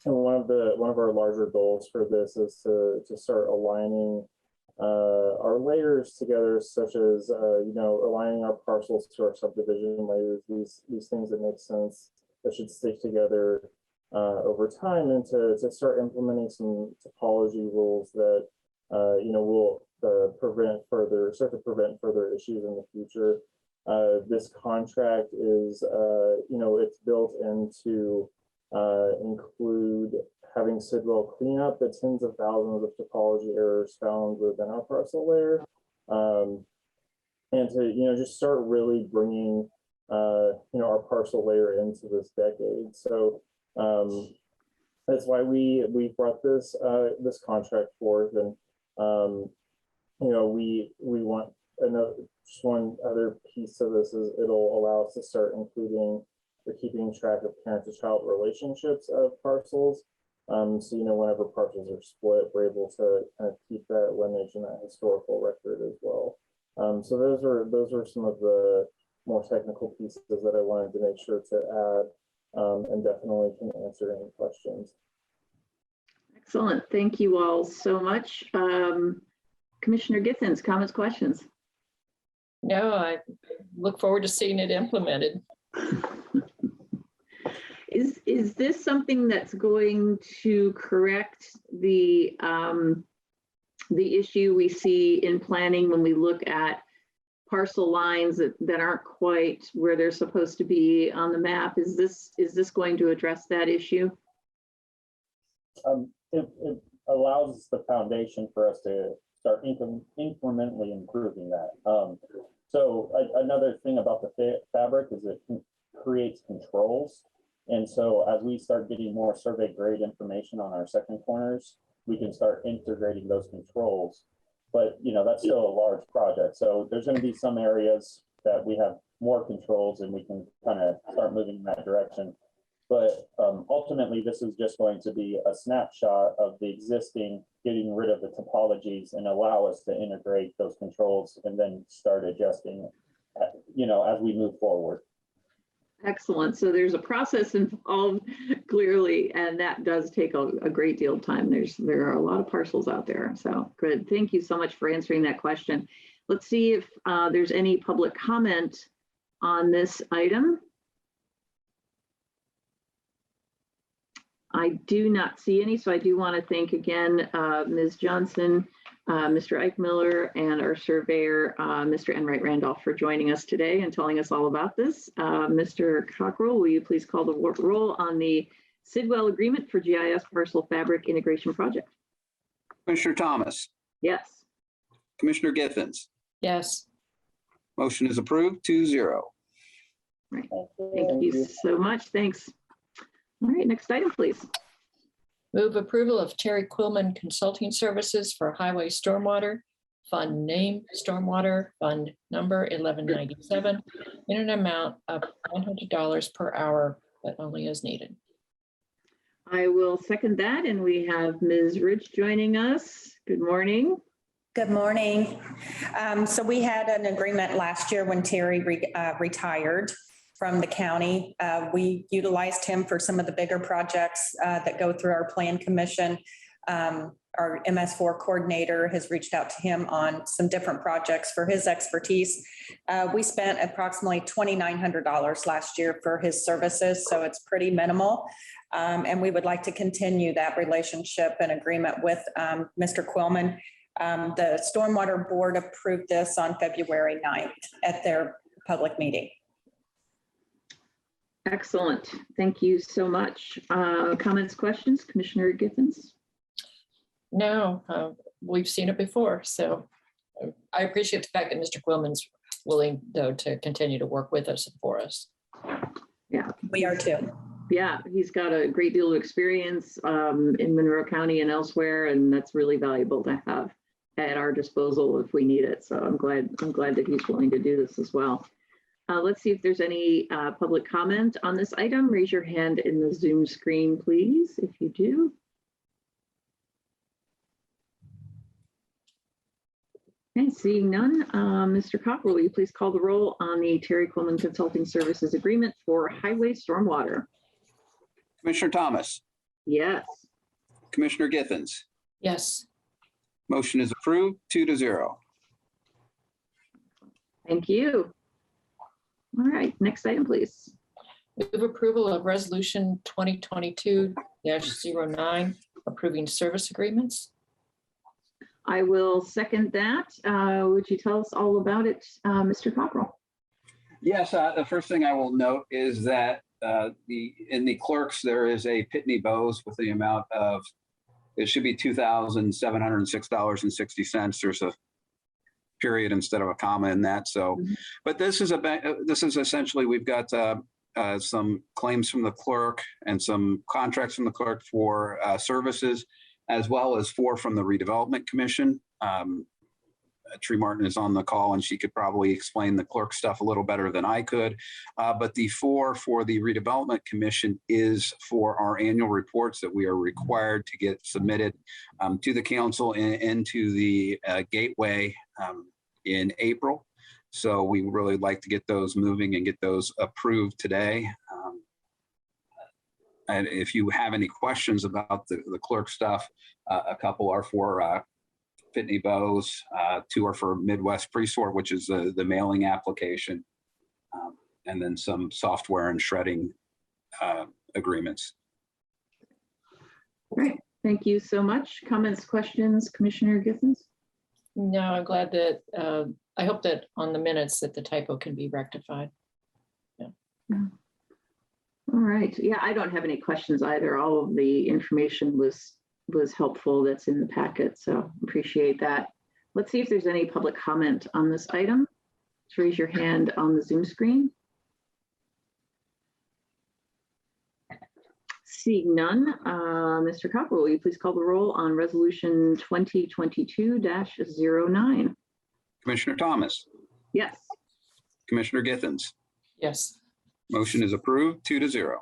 And one of our larger goals for this is to start aligning our layers together, such as aligning our parcels to our subdivision layers, these things that make sense, that should stick together over time, and to start implementing some topology rules that will prevent further issues in the future. This contract is it's built into include having Sidwell clean up the tens of thousands of topology errors found within our parcel layer, and to just start really bringing our parcel layer into this decade. So that's why we brought this contract forth, and we want just one other piece of this is it'll allow us to start including or keeping track of parent-to-child relationships of parcels. So whenever parcels are split, we're able to kind of keep that lineage and that historical record as well. So those are some of the more technical pieces that I wanted to make sure to add, and definitely can answer any questions.
Excellent. Thank you all so much. Commissioner Githens, comments, questions?
No, I look forward to seeing it implemented.
Is this something that's going to correct the issue we see in planning when we look at parcel lines that aren't quite where they're supposed to be on the map? Is this going to address that issue?
It allows the foundation for us to start incrementally improving that. So another thing about the fabric is it creates controls. And so as we start getting more survey grade information on our second corners, we can start integrating those controls. But that's still a large project. So there's going to be some areas that we have more controls and we can kind of start moving in that direction. But ultimately, this is just going to be a snapshot of the existing, getting rid of the topologies and allow us to integrate those controls and then start adjusting, as we move forward.
Excellent. So there's a process involved clearly, and that does take a great deal of time. There are a lot of parcels out there. So good. Thank you so much for answering that question. Let's see if there's any public comment on this item. I do not see any, so I do want to thank again Ms. Johnson, Mr. Eichmiller, and our surveyor, Mr. Enright Randolph, for joining us today and telling us all about this. Mr. Cockrell, will you please call the roll on the Sidwell agreement for GIS parcel fabric integration project?
Commissioner Thomas.
Yes.
Commissioner Githens.
Yes.
Motion is approved 2-0.
Right. Thank you so much. Thanks. All right, next item, please.
Move approval of Terry Quillman Consulting Services for Highway Stormwater Fund Name, Stormwater, Fund Number 1197, in an amount of $100 per hour, but only as needed.
I will second that, and we have Ms. Ridge joining us. Good morning.
Good morning. So we had an agreement last year when Terry retired from the county. We utilized him for some of the bigger projects that go through our plan commission. Our MS4 coordinator has reached out to him on some different projects for his expertise. We spent approximately $2,900 last year for his services, so it's pretty minimal. And we would like to continue that relationship and agreement with Mr. Quillman. The Stormwater Board approved this on February 9th at their public meeting.
Excellent. Thank you so much. Comments, questions, Commissioner Githens?
No, we've seen it before. So I appreciate the fact that Mr. Quillman's willing, though, to continue to work with us and for us.
Yeah,
we are too.
Yeah, he's got a great deal of experience in Monroe County and elsewhere, and that's really valuable to have at our disposal if we need it. So I'm glad that he's willing to do this as well. Let's see if there's any public comment on this item. Raise your hand in the Zoom screen, please, if you do. Okay, seeing none, Mr. Cockrell, will you please call the roll on the Terry Quillman Consulting Services Agreement for Highway Stormwater?
Commissioner Thomas,
Yes.
Commissioner Githens.
Yes.
Motion is approved, 2-0.
Thank you. All right, next item, please.
Move approval of Resolution 2022-09, approving service agreements.
I will second that. Would you tell us all about it, Mr. Cockrell?
Yes, the first thing I will note is that in the clerks, there is a Pitney Bowes with the amount of, it should be $2,706.60. There's a period instead of a comma in that. So, but this is essentially, we've got some claims from the clerk and some contracts from the clerk for services, as well as 4 from the Redevelopment Commission. Tree Martin is on the call and she could probably explain the clerk stuff a little better than I could. But the 4 for the Redevelopment Commission is for our annual reports that we are required to get submitted to the council and to the gateway in April. So we really like to get those moving and get those approved today. And if you have any questions about the clerk stuff, a couple are for Pitney Bowes, 2 are for Midwest Presort, which is the mailing application, and then some software and shredding agreements.
Great, thank you so much. Comments, questions, Commissioner Githens?
No, I'm glad that, I hope that on the minutes that the typo can be rectified. Yeah.
All right, yeah, I don't have any questions either. All of the information was helpful that's in the packet, so appreciate that. Let's see if there's any public comment on this item. Just raise your hand on the Zoom screen. Seeing none, Mr. Cockrell, will you please call the roll on Resolution 2022-09?
Commissioner Thomas.
Yes.
Commissioner Githens.
Yes.
Motion is approved, 2-0.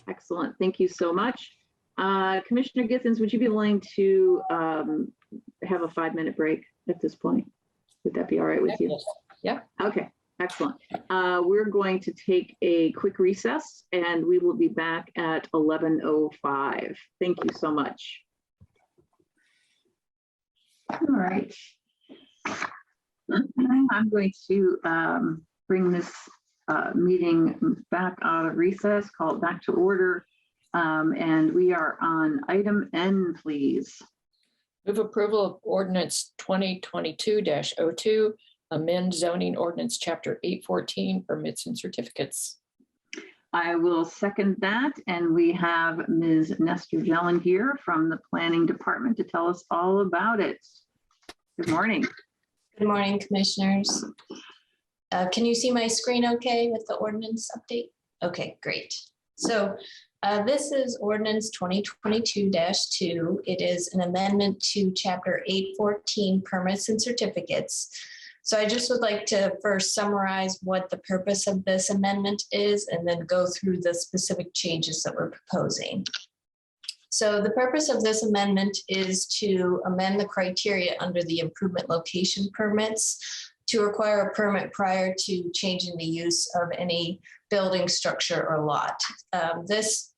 Excellent, thank you so much. Commissioner Githens, would you be willing to have a 5-minute break at this point? Would that be all right with you?
Yeah.
Okay, excellent. We're going to take a quick recess and we will be back at 11:05. Thank you so much. All right. I'm going to bring this meeting back out of recess, call it back to order. And we are on item N, please.
Move approval of Ordinance 2022-02, amend zoning ordinance chapter 814, permits and certificates.
I will second that. And we have Ms. Nestor Jelen here from the Planning Department to tell us all about it. Good morning.
Good morning, commissioners. Can you see my screen okay with the ordinance update? Okay, great. So This is ordinance 2022-2. It is an amendment to chapter 814 permits and certificates. So I just would like to first summarize what the purpose of this amendment is and then go through the specific changes that we're proposing. So the purpose of this amendment is to amend the criteria under the improvement location permits to require a permit prior to changing the use of any building, structure, or lot. This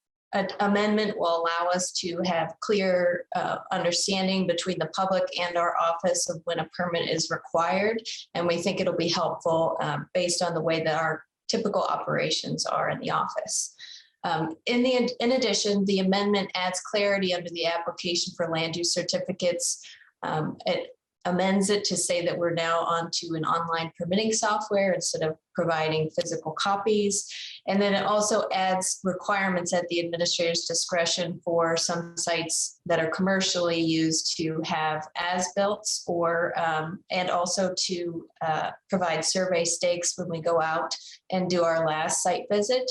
amendment will allow us to have clear understanding between the public and our office of when a permit is required. And we think it'll be helpful based on the way that our typical operations are in the office. In addition, the amendment adds clarity under the application for land use certificates. It amends it to say that we're now onto an online permitting software instead of providing physical copies. And then it also adds requirements at the administrator's discretion for some sites that are commercially used to have as-built or and also to provide survey stakes when we go out and do our last site visit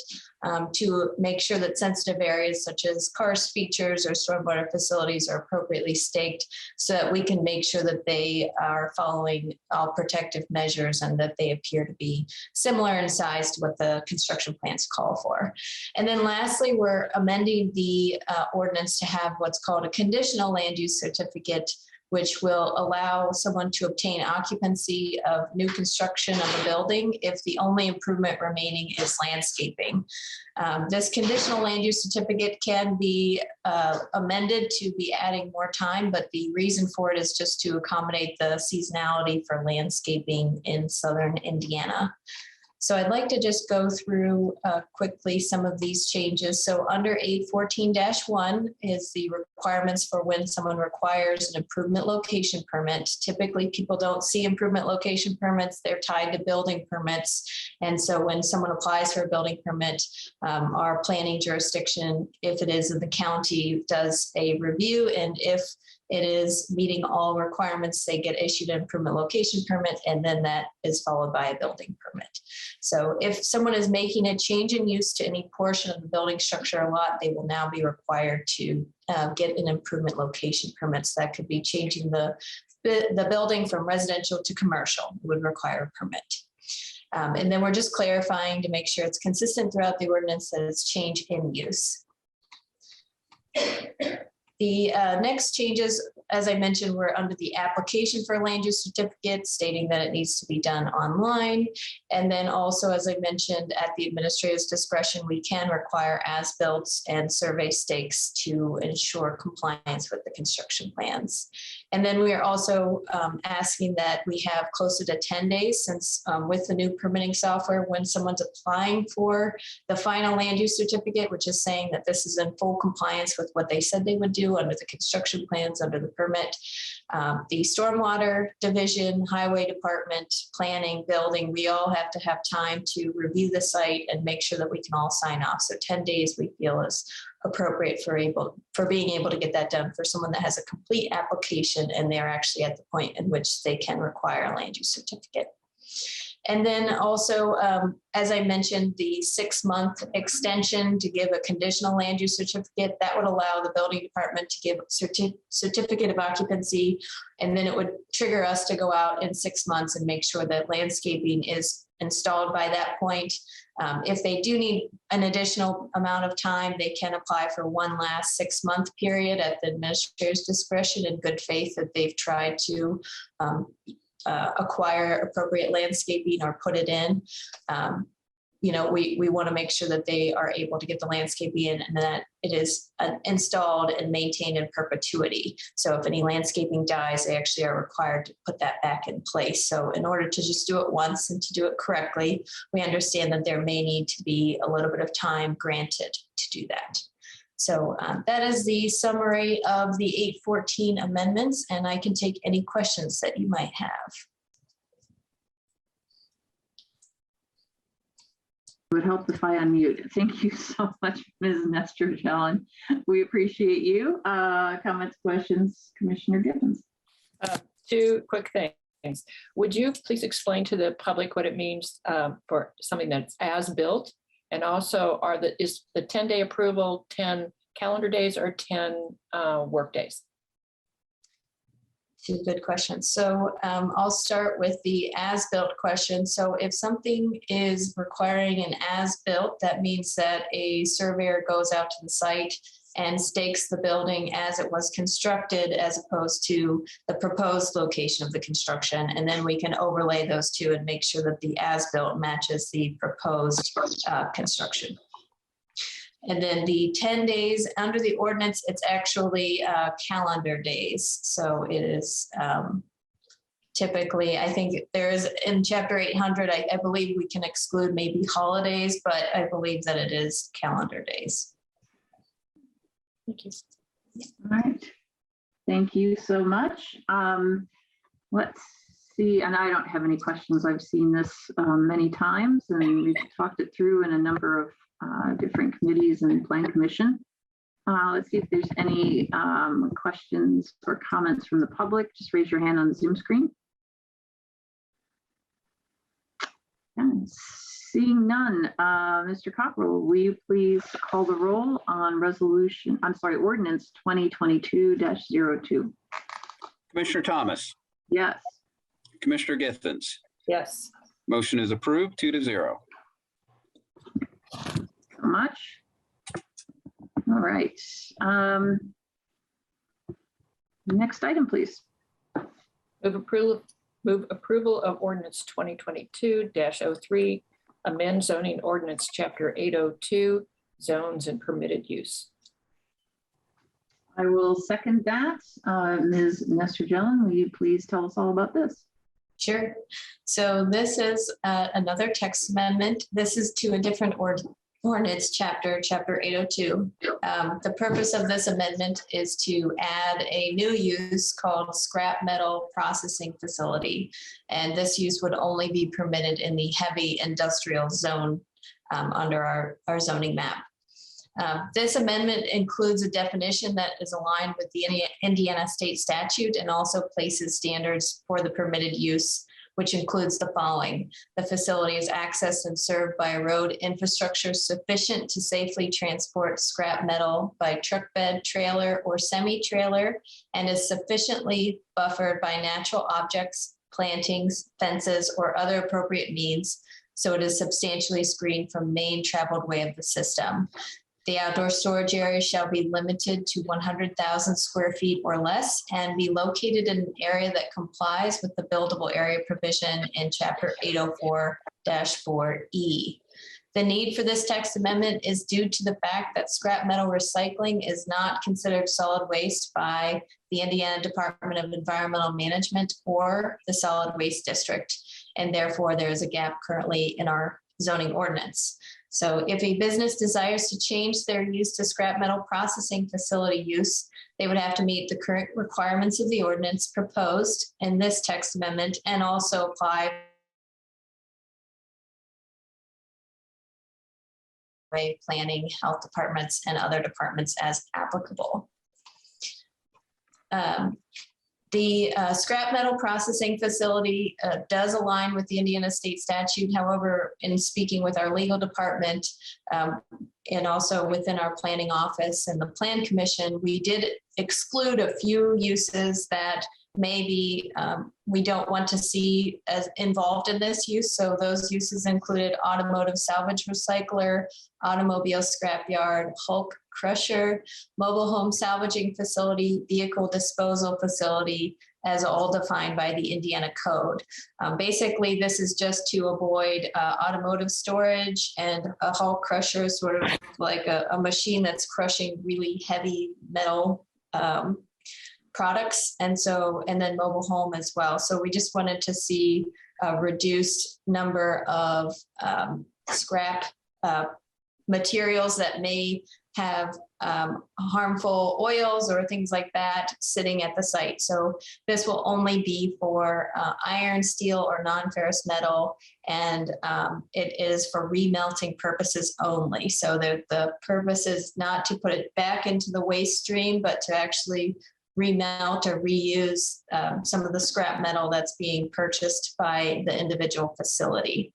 to make sure that sensitive areas such as karst features or stormwater facilities are appropriately staked so that we can make sure that they are following all protective measures and that they appear to be similar in size to what the construction plans call for. And then lastly, we're amending the ordinance to have what's called a conditional land use certificate, which will allow someone to obtain occupancy of new construction of a building if the only improvement remaining is landscaping. This conditional land use certificate can be amended to be adding more time, but the reason for it is just to accommodate the seasonality for landscaping in southern Indiana. So I'd like to just go through quickly some of these changes. So under 814-1 is the requirements for when someone requires an improvement location permit. Typically, people don't see improvement location permits. They're tied to building permits. And so when someone applies for a building permit, our planning jurisdiction, if it is in the county, does a review. And if it is meeting all requirements, they get issued an improvement location permit, and then that is followed by a building permit. So if someone is making a change in use to any portion of the building structure or lot, they will now be required to get an improvement location permit. So that could be changing the building from residential to commercial, would require a permit. And then we're just clarifying to make sure it's consistent throughout the ordinance that it's change in use. The next changes, as I mentioned, were under the application for a land use certificate, stating that it needs to be done online. And then also, as I mentioned, at the administrator's discretion, we can require as-built and survey stakes to ensure compliance with the construction plans. And then we are also asking that we have closer to 10 days since with the new permitting software, when someone's applying for the final land use certificate, which is saying that this is in full compliance with what they said they would do under the construction plans, under the permit. The stormwater division, highway department, planning, building, we all have to have time to review the site and make sure that we can all sign off. So 10 days we feel is appropriate for being able to get that done for someone that has a complete application and they're actually at the point in which they can require a land use certificate. And then also, as I mentioned, the 6-month extension to give a conditional land use certificate, that would allow the building department to give a certificate of occupancy, and then it would trigger us to go out in 6 months and make sure that landscaping is installed by that point. If they do need an additional amount of time, they can apply for one last 6-month period at the administrator's discretion in good faith that they've tried to acquire appropriate landscaping or put it in. You know, we want to make sure that they are able to get the landscaping in and that it is installed and maintained in perpetuity. So if any landscaping dies, they actually are required to put that back in place. So in order to just do it once and to do it correctly, we understand that there may need to be a little bit of time granted to do that. So that is the summary of the 814 amendments, and I can take any questions that you might have.
It would help if I unmute. Thank you so much, Ms. Nestor-Jelen. We appreciate you. Comments, questions, Commissioner Gibbons?
2 quick things. Would you please explain to the public what it means for something that's as built And also is the 10-day approval 10 calendar days or 10 work days?
Two good questions. So I'll start with the as-built question. So if something is requiring an as-built, that means that a surveyor goes out to the site and stakes the building as it was constructed, as opposed to the proposed location of the construction. And then we can overlay those two and make sure that the as-built matches the proposed construction. And then the 10 days under the ordinance, it's actually calendar days. So it is typically, I think there is in chapter 800, I believe we can exclude maybe holidays, but I believe that it is calendar days.
Thank you.
All right. Thank you so much. Let's see, and I don't have any questions. I've seen this many times, and we've talked it through in a number of different committees and plan commission. Let's see if there's any questions or comments from the public. Just raise your hand on the Zoom screen. And seeing none, Mr. Cockrell, will you please call the roll on ordinance 2022-02?
Commissioner Thomas.
Yes.
Commissioner Githens.
Yes.
Motion is approved 2-0.
So much. All right. Next item, please.
Move approval of ordinance 2022-03, amend zoning ordinance chapter 802, zones and permitted use.
I will second that. Ms. Nestor-Jelen, will you please tell us all about this?
Sure. So this is another text amendment. This is to a different ordinance chapter 802. The purpose of this amendment is to add a new use called scrap metal processing facility. And this use would only be permitted in the heavy industrial zone under our zoning map. This amendment includes a definition that is aligned with the Indiana state statute and also places standards for the permitted use, which includes the following. The facility is accessed and served by a road infrastructure sufficient to safely transport scrap metal by truck bed, trailer, or semi-trailer, and is sufficiently buffered by natural objects, plantings, fences, or other appropriate means, so it is substantially screened from main traveled way of the system. The outdoor storage area shall be limited to 100,000 square feet or less and be located in an area that complies with the buildable area provision in chapter 804-4E. The need for this text amendment is due to the fact that scrap metal recycling is not considered solid waste by the Indiana Department of Environmental Management or the Solid Waste District, and therefore there is a gap currently in our zoning ordinance. So if a business desires to change their use to scrap metal processing facility use, they would have to meet the current requirements of the ordinance proposed in this text amendment and also apply planning, health departments, and other departments as applicable. The scrap metal processing facility does align with the Indiana state statute. However, in speaking with our legal department and also within our planning office and the plan commission, we did exclude a few uses that maybe we don't want to see as involved in this use. So those uses included automotive salvage recycler, automobile scrapyard, Hulk crusher, mobile home salvaging facility, vehicle disposal facility, as all defined by the Indiana code. Basically, this is just to avoid automotive storage, and a Hulk crusher is sort of like a machine that's crushing really heavy metal products, and then mobile home as well. So we just wanted to see a reduced number of scrap materials that may have harmful oils or things like that sitting at the site. So this will only be for iron, steel, or non-ferrous metal, and it is for remelting purposes only. So the purpose is not to put it back into the waste stream, but to actually remelt or reuse some of the scrap metal that's being purchased by the individual facility.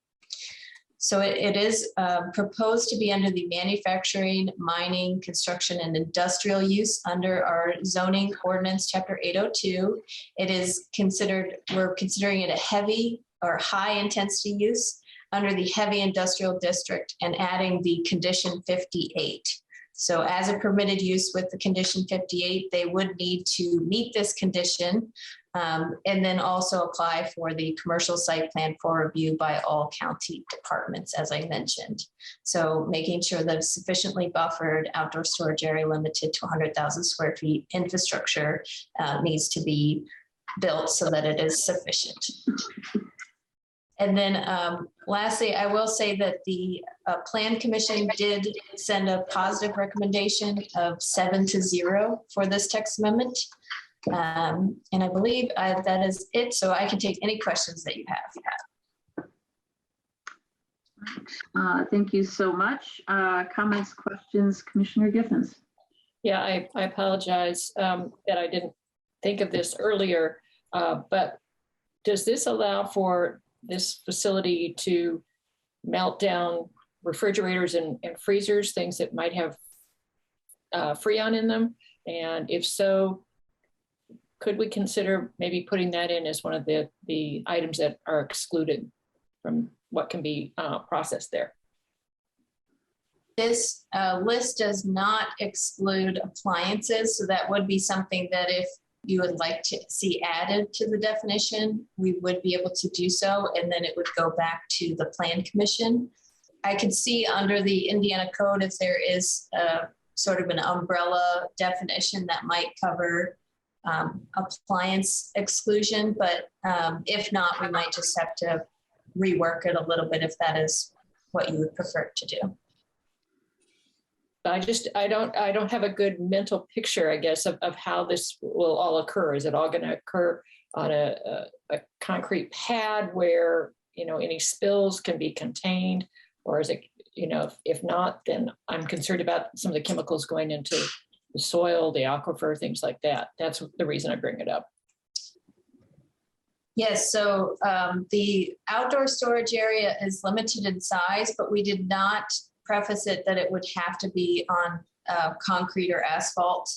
So it is proposed to be under the manufacturing, mining, construction, and industrial use under our zoning ordinance, chapter 802. It is considered, we're considering it a heavy or high intensity use under the heavy industrial district and adding the condition 58. So as a permitted use with the condition 58, they would need to meet this condition and then also apply for the commercial site plan for review by all county departments, as I mentioned. So making sure that it's sufficiently buffered, outdoor storage area limited to 100,000 square feet, infrastructure needs to be built so that it is sufficient. And then lastly, I will say that the Plan Commission did send a positive recommendation of 7-0 for this text amendment. And I believe that is it. So I can take any questions that you have.
Thank you so much. Comments, questions, Commissioner Githens?
Yeah, I apologize that I didn't think of this earlier, but does this allow for this facility to melt down refrigerators and freezers, things that might have Freon in them? And if so, could we consider maybe putting that in as one of the items that are excluded from what can be processed there?
This list does not exclude appliances, so that would be something that if you would like to see added to the definition, we would be able to do so, and then it would go back to the Plan Commission. I can see under the Indiana Code if there is sort of an umbrella definition that might cover appliance exclusion, but if not, we might just have to rework it a little bit if that is what you would prefer to do.
I don't have a good mental picture, I guess, of how this will all occur. Is it all going to occur on a concrete pad where, you know, any spills can be contained? Or is it, you know, if not, then I'm concerned about some of the chemicals going into the soil, the aquifer, things like that. That's the reason I bring it up.
Yes, so the outdoor storage area is limited in size, but we did not preface it that it would have to be on concrete or asphalt.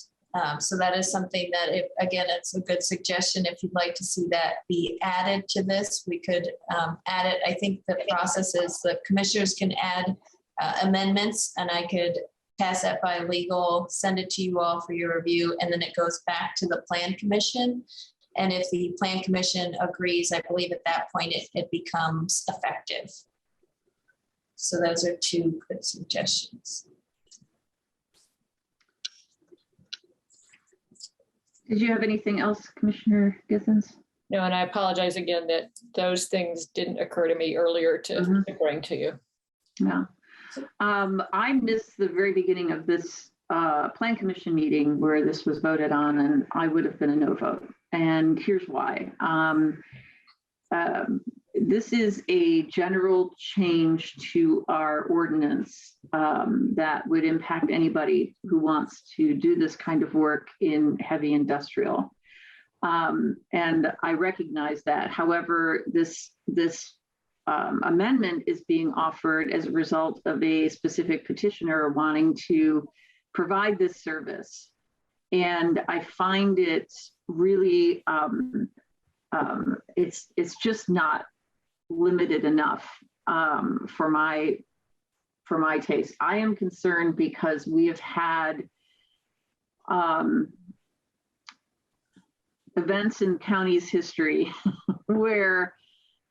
So that is something that, if, again, it's a good suggestion. If you'd like to see that be added to this, we could add it. I think the process is the commissioners can add amendments, and I could pass that by legal, send it to you all for your review, and then it goes back to the Plan Commission. And if the Plan Commission agrees, I believe at that point it becomes effective. So those are two good suggestions.
Did you have anything else, Commissioner Githens?
No, and I apologize again that those things didn't occur to me earlier to bring to you.
Yeah. I missed the very beginning of this Plan Commission meeting where this was voted on, and I would have been a no vote. And here's why. This is a general change to our ordinance that would impact anybody who wants to do this kind of work in heavy industrial. And I recognize that. However, this amendment is being offered as a result of a specific petitioner wanting to provide this service. And I find it really, it's just not limited enough for my taste. I am concerned because we have had events in county's history where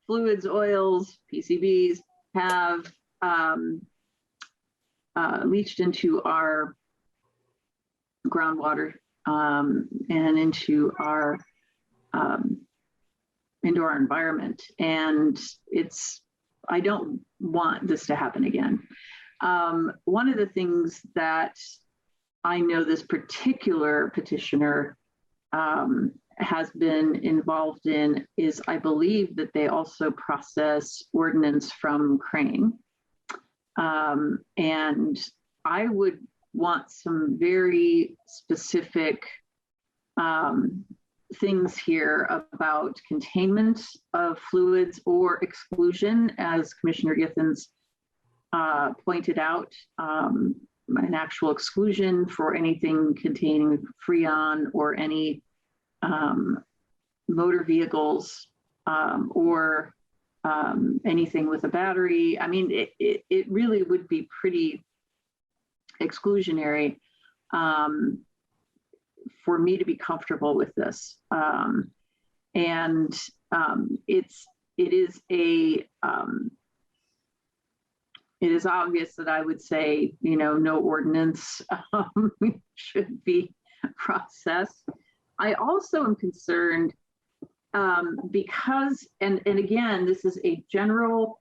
fluids, oils, PCBs have leached into our groundwater and into our environment. And I don't want this to happen again. One of the things that I know this particular petitioner has been involved in is, I believe that they also process ordinance from Crane. And I would want some very specific things here about containment of fluids or exclusion, as Commissioner Githens pointed out an actual exclusion for anything containing Freon or any motor vehicles or anything with a battery. I mean, it really would be pretty exclusionary for me to be comfortable with this. It is obvious that I would say, no ordinance should be processed. I also am concerned because, and again, this is a general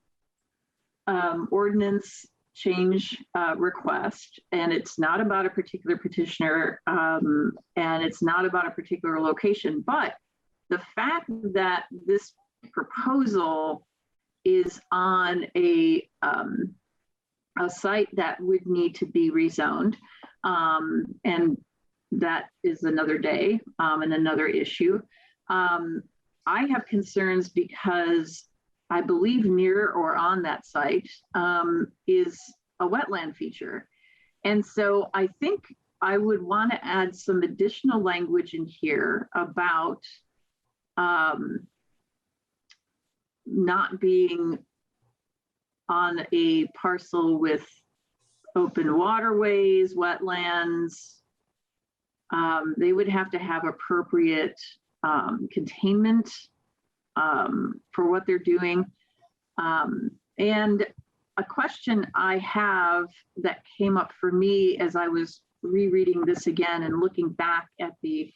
ordinance change request, and it's not about a particular petitioner, and it's not about a particular location, but the fact that this proposal is on a site that would need to be rezoned, and that is another day and another issue. I have concerns because I believe near or on that site is a wetland feature. And so I think I would want to add some additional language in here about not being on a parcel with open waterways, wetlands. They would have to have appropriate containment for what they're doing. And a question I have that came up for me as I was rereading this again and looking back at the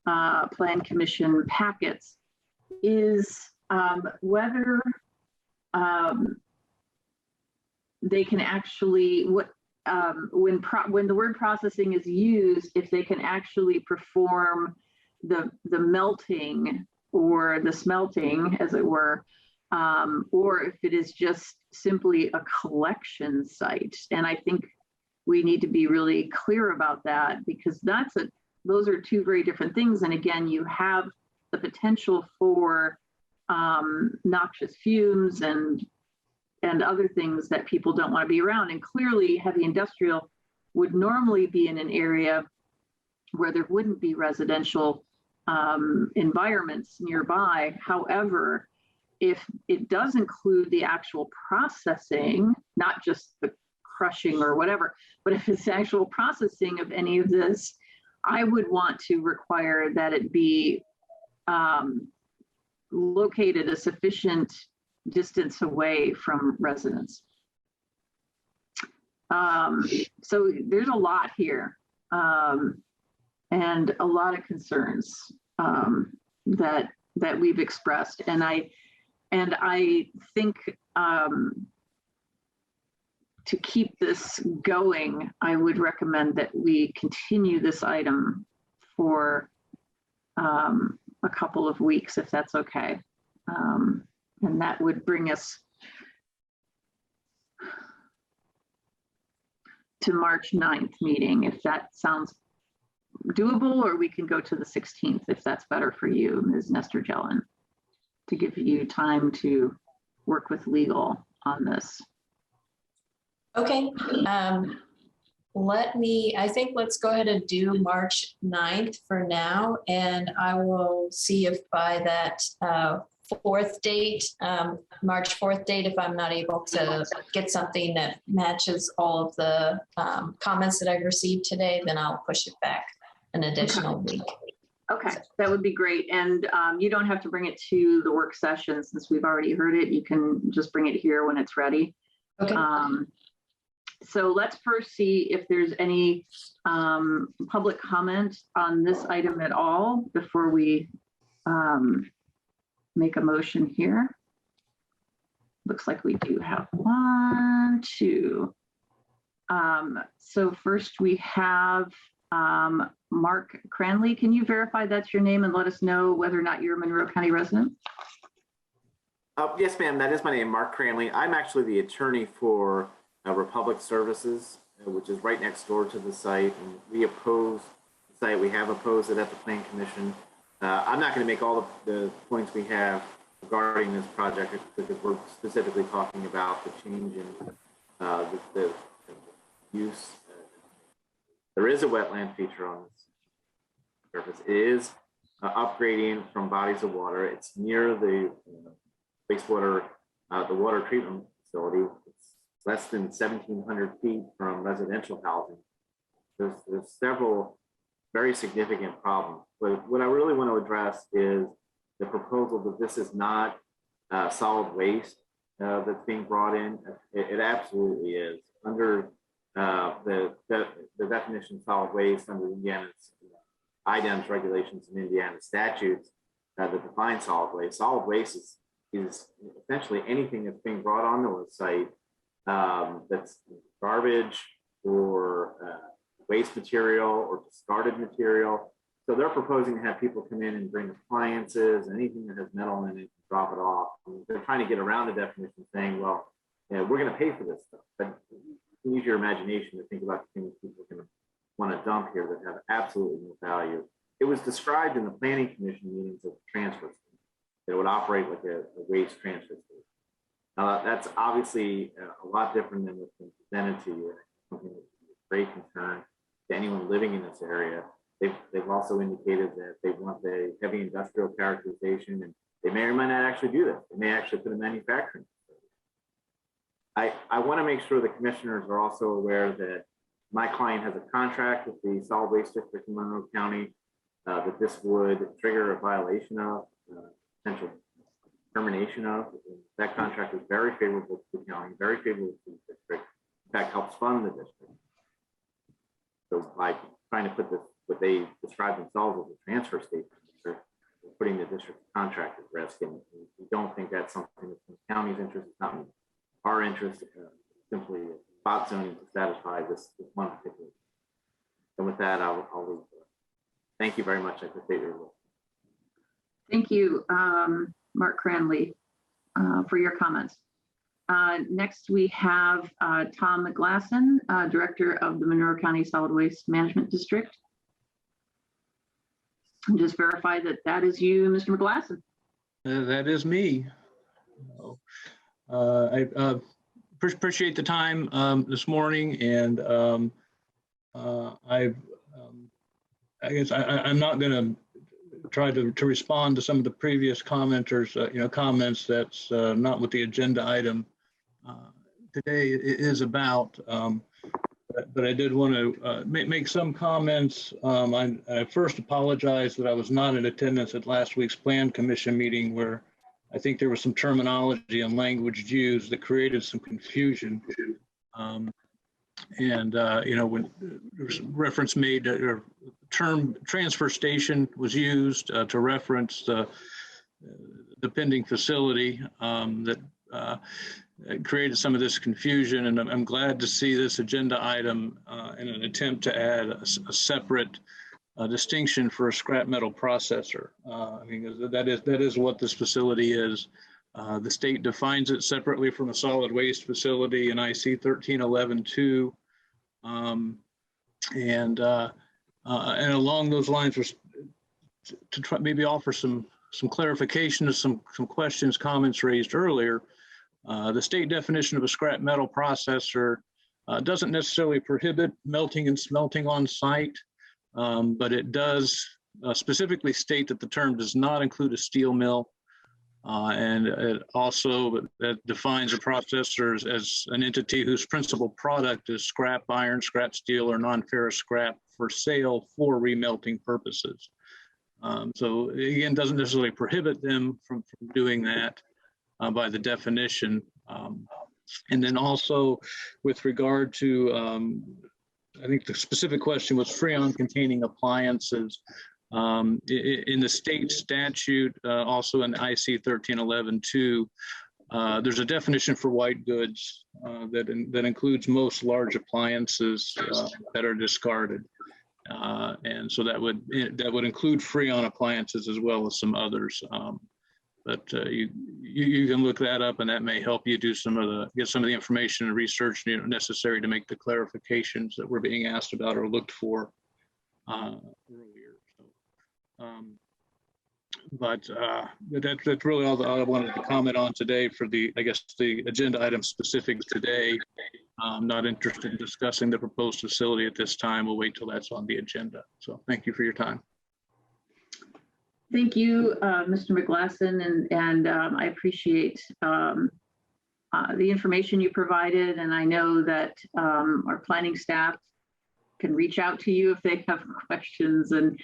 Plan Commission packets is whether they can actually, when the word processing is used, if they can actually perform the melting or the smelting, as it were, or if it is just simply a collection site. And I think we need to be really clear about that, because those are two very different things. And again, you have the potential for noxious fumes and other things that people don't want to be around. And clearly heavy industrial would normally be in an area where there wouldn't be residential environments nearby. However, if it does include the actual processing, not just the crushing or whatever, but if it's actual processing of any of this, I would want to require that it be located a sufficient distance away from residents. So there's a lot here and a lot of concerns that we've expressed. And I think to keep this going, I would recommend that we continue this item for a couple of weeks, if that's okay. And that would bring us to March 9th meeting, if that sounds doable, or we can go to the 16th, if that's better for you, Ms. Nestor-Jelen, to give you time to work with legal on this.
Okay. I think let's go ahead and do March 9th for now. And I will see if by that fourth date, March 4th date, if I'm not able to get something that matches all of the comments that I've received today, then I'll push it back an additional week.
Okay, that would be great. And you don't have to bring it to the work session since we've already heard it. You can just bring it here when it's ready.
Okay.
So let's first see if there's any public comment on this item at all before we make a motion here. Looks like we do have 1, 2. So first we have Mark Cranley. Can you verify that's your name and let us know whether or not you're a Monroe County resident?
Yes, ma'am, that is my name, Mark Cranley. I'm actually the attorney for Republic Services, which is right next door to the site. And we oppose the site. We have opposed it at the Plan Commission. I'm not going to make all of the points we have regarding this project because we're specifically talking about the change in the use. There is a wetland feature on this surface. It is upgrading from bodies of water. It's near the wastewater, the water treatment facility. It's less than 1,700 feet from residential housing. There's several very significant problems. But what I really want to address is the proposal that this is not solid waste that's being brought in. It absolutely is. Under the definition of solid waste under Indiana's IDEMS regulations and Indiana statutes that define solid waste. Solid waste is essentially anything that's being brought onto a site that's garbage or waste material or discarded material. So they're proposing to have people come in and bring appliances, anything that has metal in it, drop it off. And they're trying to get around the definition, saying, well, you know, we're going to pay for this stuff. But you can use your imagination to think about the things people are going to want to dump here that have absolutely no value. It was described in the planning commission meetings as a transfer station, that it would operate like a waste transfer station. Now, that's obviously a lot different than what's been presented to you. Something that's of great concern to anyone living in this area. They've also indicated that they want the heavy industrial characterization, and they may or may not actually do this. They may actually put a manufacturing facility. I want to make sure the commissioners are also aware that my client has a contract with the solid waste district in Monroe County, that this would trigger a violation of, potential termination of. That contract is very favorable to the county, very favorable to the district. In fact, helps fund the district. So by trying to put this, what they describe themselves as a transfer station, they're putting the district contract at risk. And we don't think that's something that's in the county's interest. It's not in our interest, simply spot zoning to satisfy this one particular. And with that, I'll leave. Thank you very much. I appreciate your role.
Thank you, Mark Cranley, for your comments. Next, we have Tom McGlasson, Director of the Monroe County Solid Waste Management District. And just verify that that is you, Mr. McGlasson.
That is me. I appreciate the time this morning, and I guess I'm not going to try to respond to some of the previous commenters, comments. That's not what the agenda item today is about. But I did want to make some comments. I first apologize that I was not in attendance at last week's Plan Commission meeting, where I think there was some terminology and language used that created some confusion. When there was reference made, or term transfer station was used to reference the pending facility that created some of this confusion. And I'm glad to see this agenda item in an attempt to add a separate distinction for a scrap metal processor. I mean, that is what this facility is. The state defines it separately from a solid waste facility in IC 1311-2. And along those lines, was to try maybe offer some clarification to some questions, comments raised earlier. The state definition of a scrap metal processor doesn't necessarily prohibit melting and smelting on site, but it does specifically state that the term does not include a steel mill. And it also defines a processor as an entity whose principal product is scrap iron, scrap steel, or non-ferrous scrap for sale for remelting purposes. So again, doesn't necessarily prohibit them from doing that by the definition. And then also with regard to, I think the specific question was Freon containing appliances. In the state statute, also in IC 1311-2, there's a definition for white goods that includes most large appliances that are discarded. And so that would include Freon appliances as well as some others. But you can look that up, and that may help you do get some of the information and research necessary to make the clarifications that were being asked about or looked for earlier. But that's really all I wanted to comment on today for the agenda item specific today. I'm not interested in discussing the proposed facility at this time. We'll wait till that's on the agenda. So thank you for your time.
Thank you, Mr. McGlasson, and I appreciate the information you provided, and I know that our planning staff can reach out to you if they have questions, and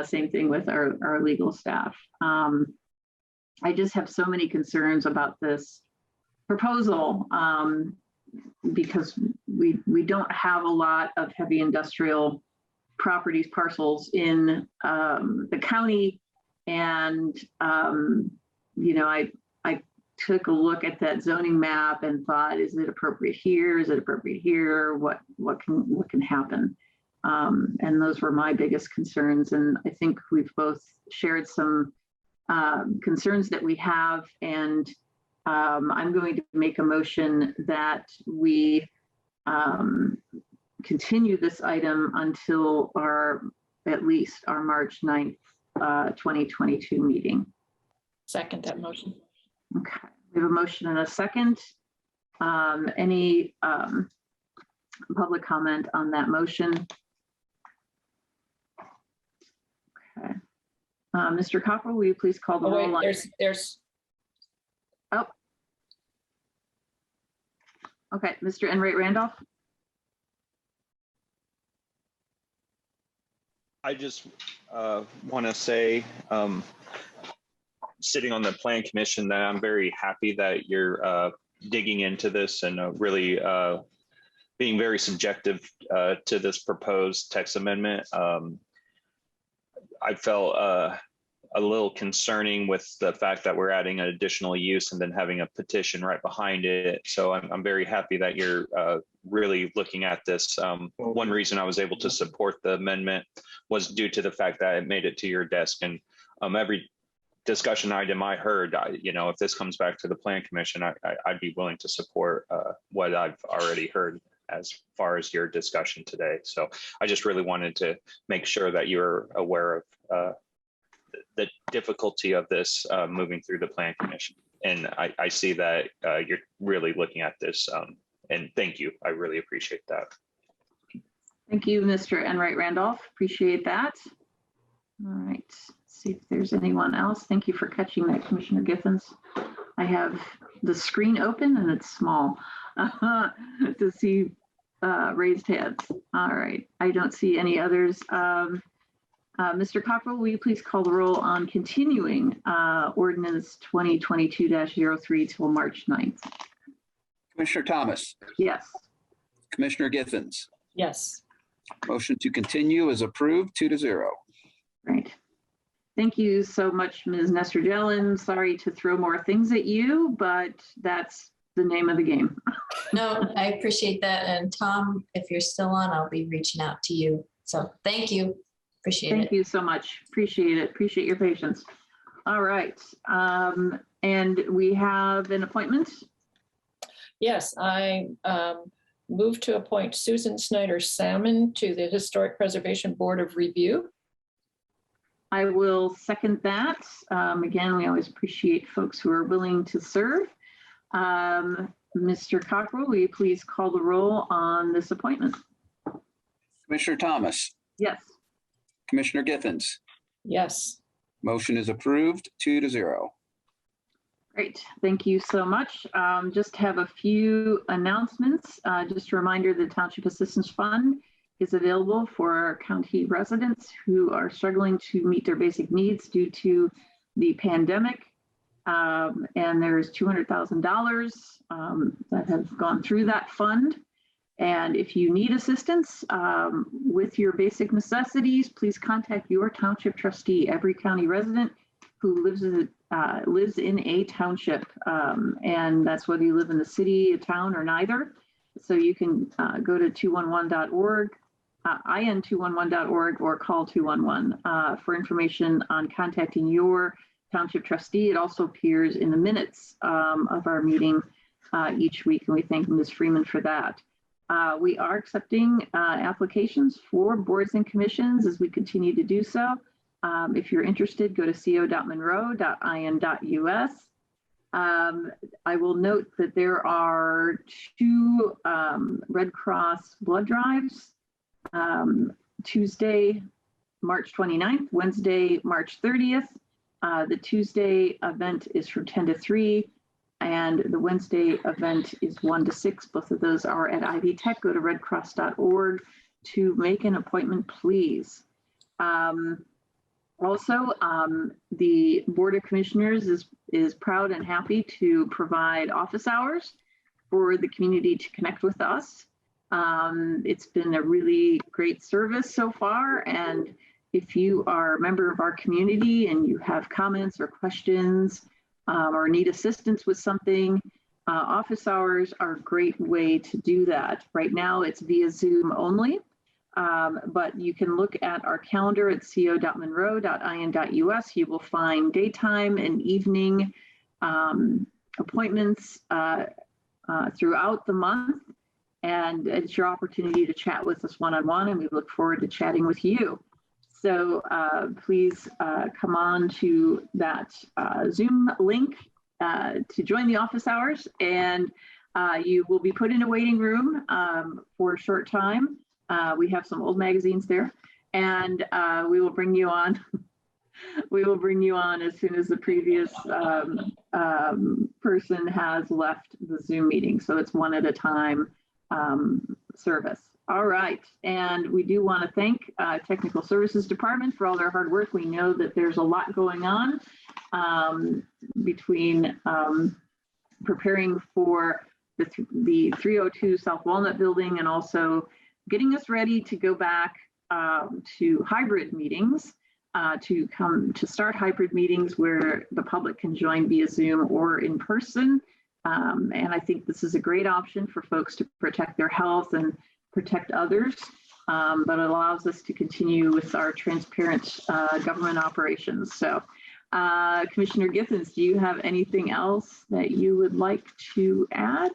same thing with our legal staff. I just have so many concerns about this proposal because we don't have a lot of heavy industrial properties, parcels in the county. And, you know, I took a look at that zoning map and thought, is it appropriate here? Is it appropriate here? What can happen? And those were my biggest concerns. And I think we've both shared some concerns that we have. And I'm going to make a motion that we continue this item until at least our March 9th, 2022 meeting.
Second that motion.
Okay, we have a motion and a second. Any public comment on that motion? Okay. Mr. Copper, will you please call the roll?
Wait, there's.
Oh. Okay, Mr. Enright Randolph.
I just want to say, sitting on the Plan Commission, that I'm very happy that you're digging into this and really being very subjective to this proposed text amendment. I felt a little concerning with the fact that we're adding an additional use and then having a petition right behind it. So I'm very happy that you're really looking at this. One reason I was able to support the amendment was due to the fact that it made it to your desk, and every discussion item I heard, you know, if this comes back to the Plan Commission, I'd be willing to support what I've already heard as far as your discussion today. So I just really wanted to make sure that you're aware of the difficulty of this moving through the Plan Commission. And I see that you're really looking at this, and thank you. I really appreciate that.
Thank you, Mr. Enright Randolph. Appreciate that. All right, let's see if there's anyone else. Thank you for catching that, Commissioner Giffens. I have the screen open and it's small to see raised hands. All right, I don't see any others. Mr. Cockrell, will you please call the roll on continuing Ordinance 2022-03 till March 9th?
Commissioner Thomas.
Yes.
Commissioner Giffens.
Yes.
Motion to continue is approved 2-0.
Right. Thank you so much, Ms. Nestor-Jelen. Sorry to throw more things at you, but that's the name of the game.
No, I appreciate that. And Tom, if you're still on, I'll be reaching out to you. So thank you. Appreciate it.
Thank you so much. Appreciate it. Appreciate your patience. All right. And we have an appointment.
Yes, I move to appoint Susan Snyder Salmon to the Historic Preservation Board of Review.
I will second that. Again, we always appreciate folks who are willing to serve. Mr. Cockrell, will you please call the roll on this appointment?
Commissioner Thomas.
Yes.
Commissioner Giffens.
Yes.
Motion is approved 2-0.
Great, thank you so much. Just have a few announcements. Just a reminder, the Township Assistance Fund is available for our county residents who are struggling to meet their basic needs due to the pandemic. And there's $200,000 that have gone through that fund. And if you need assistance with your basic necessities, please contact your township trustee. Every county resident who lives in a township, and that's whether you live in the city, a town, or neither. So you can go to 211.org, in211.org, or call 211 for information on contacting your township trustee. It also appears in the minutes of our meeting each week, and we thank Ms. Freeman for that. We are accepting applications for boards and commissions as we continue to do so. If you're interested, go to co.monroe.in.us. I will note that there are 2 Red Cross blood drives, Tuesday, March 29th, Wednesday, March 30th. The Tuesday event is from 10 to 3, and the Wednesday event is 1 to 6. Both of those are at Ivy Tech. Go to redcross.org to make an appointment, please. Also, the Board of Commissioners is proud and happy to provide office hours for the community to connect with us. It's been a really great service so far, and if you are a member of our community and you have comments or questions or need assistance with something, office hours are a great way to do that. Right now, it's via Zoom only. But you can look at our calendar at co.monroe.in.us. You will find daytime and evening appointments throughout the month. And it's your opportunity to chat with us one-on-one, and we look forward to chatting with you. So please come on to that Zoom link to join the office hours, and you will be put in a waiting room for a short time. We have some old magazines there, and we will bring you on. We will bring you on as soon as the previous person has left the Zoom meeting. So it's one at a time service. All right, and we do want to thank Technical Services Department for all their hard work. We know that there's a lot going on between preparing for the 302 South Walnut building and also getting us ready to go back to hybrid meetings, to start hybrid meetings where the public can join via Zoom or in person. And I think this is a great option for folks to protect their health and protect others, but it allows us to continue with our transparent government operations. So Commissioner Githens, do you have anything else that you would like to add?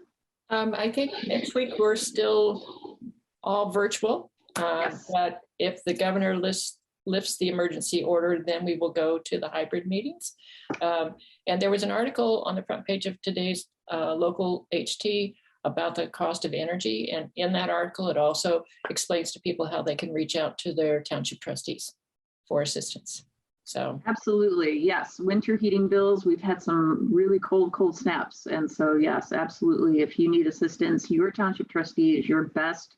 I think next week we're still all virtual,
Yes.
but if the governor lifts the emergency order, then we will go to the hybrid meetings. And there was an article on the front page of today's local HT about the cost of energy. And in that article, it also explains to people how they can reach out to their township trustees for assistance. So
absolutely, yes. Winter heating bills, we've had some really cold snaps. And so yes, absolutely. If you need assistance, your township trustee is your best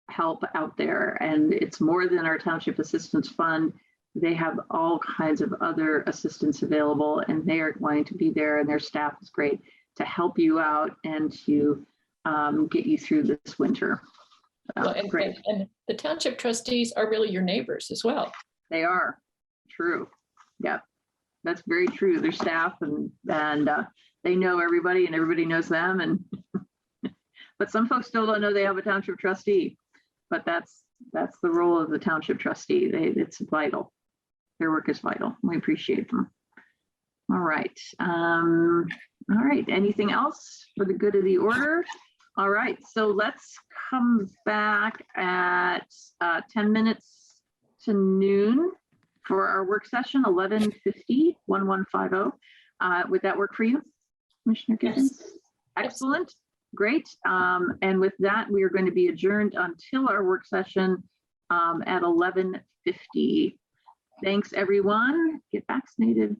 help out there. And it's more than our Township Assistance Fund. They have all kinds of other assistance available, and they are going to be there, and their staff is great to help you out and to get you through this winter. Great.
And the township trustees are really your neighbors as well.
They are. True. Yeah, that's very true. Their staff and they know everybody and everybody knows them. And but some folks still don't know they have a township trustee. But that's the role of the township trustee. It's vital. Their work is vital. We appreciate them. All right. All right. Anything else for the good of the order? All right. So let's come back at 10 minutes to noon for our work session, 11:50, 1150. Would that work for you, Commissioner Gibbons?
Yes.
Excellent. Great. And with that, we are going to be adjourned until our work session at 11:50. Thanks, everyone. Get vaccinated.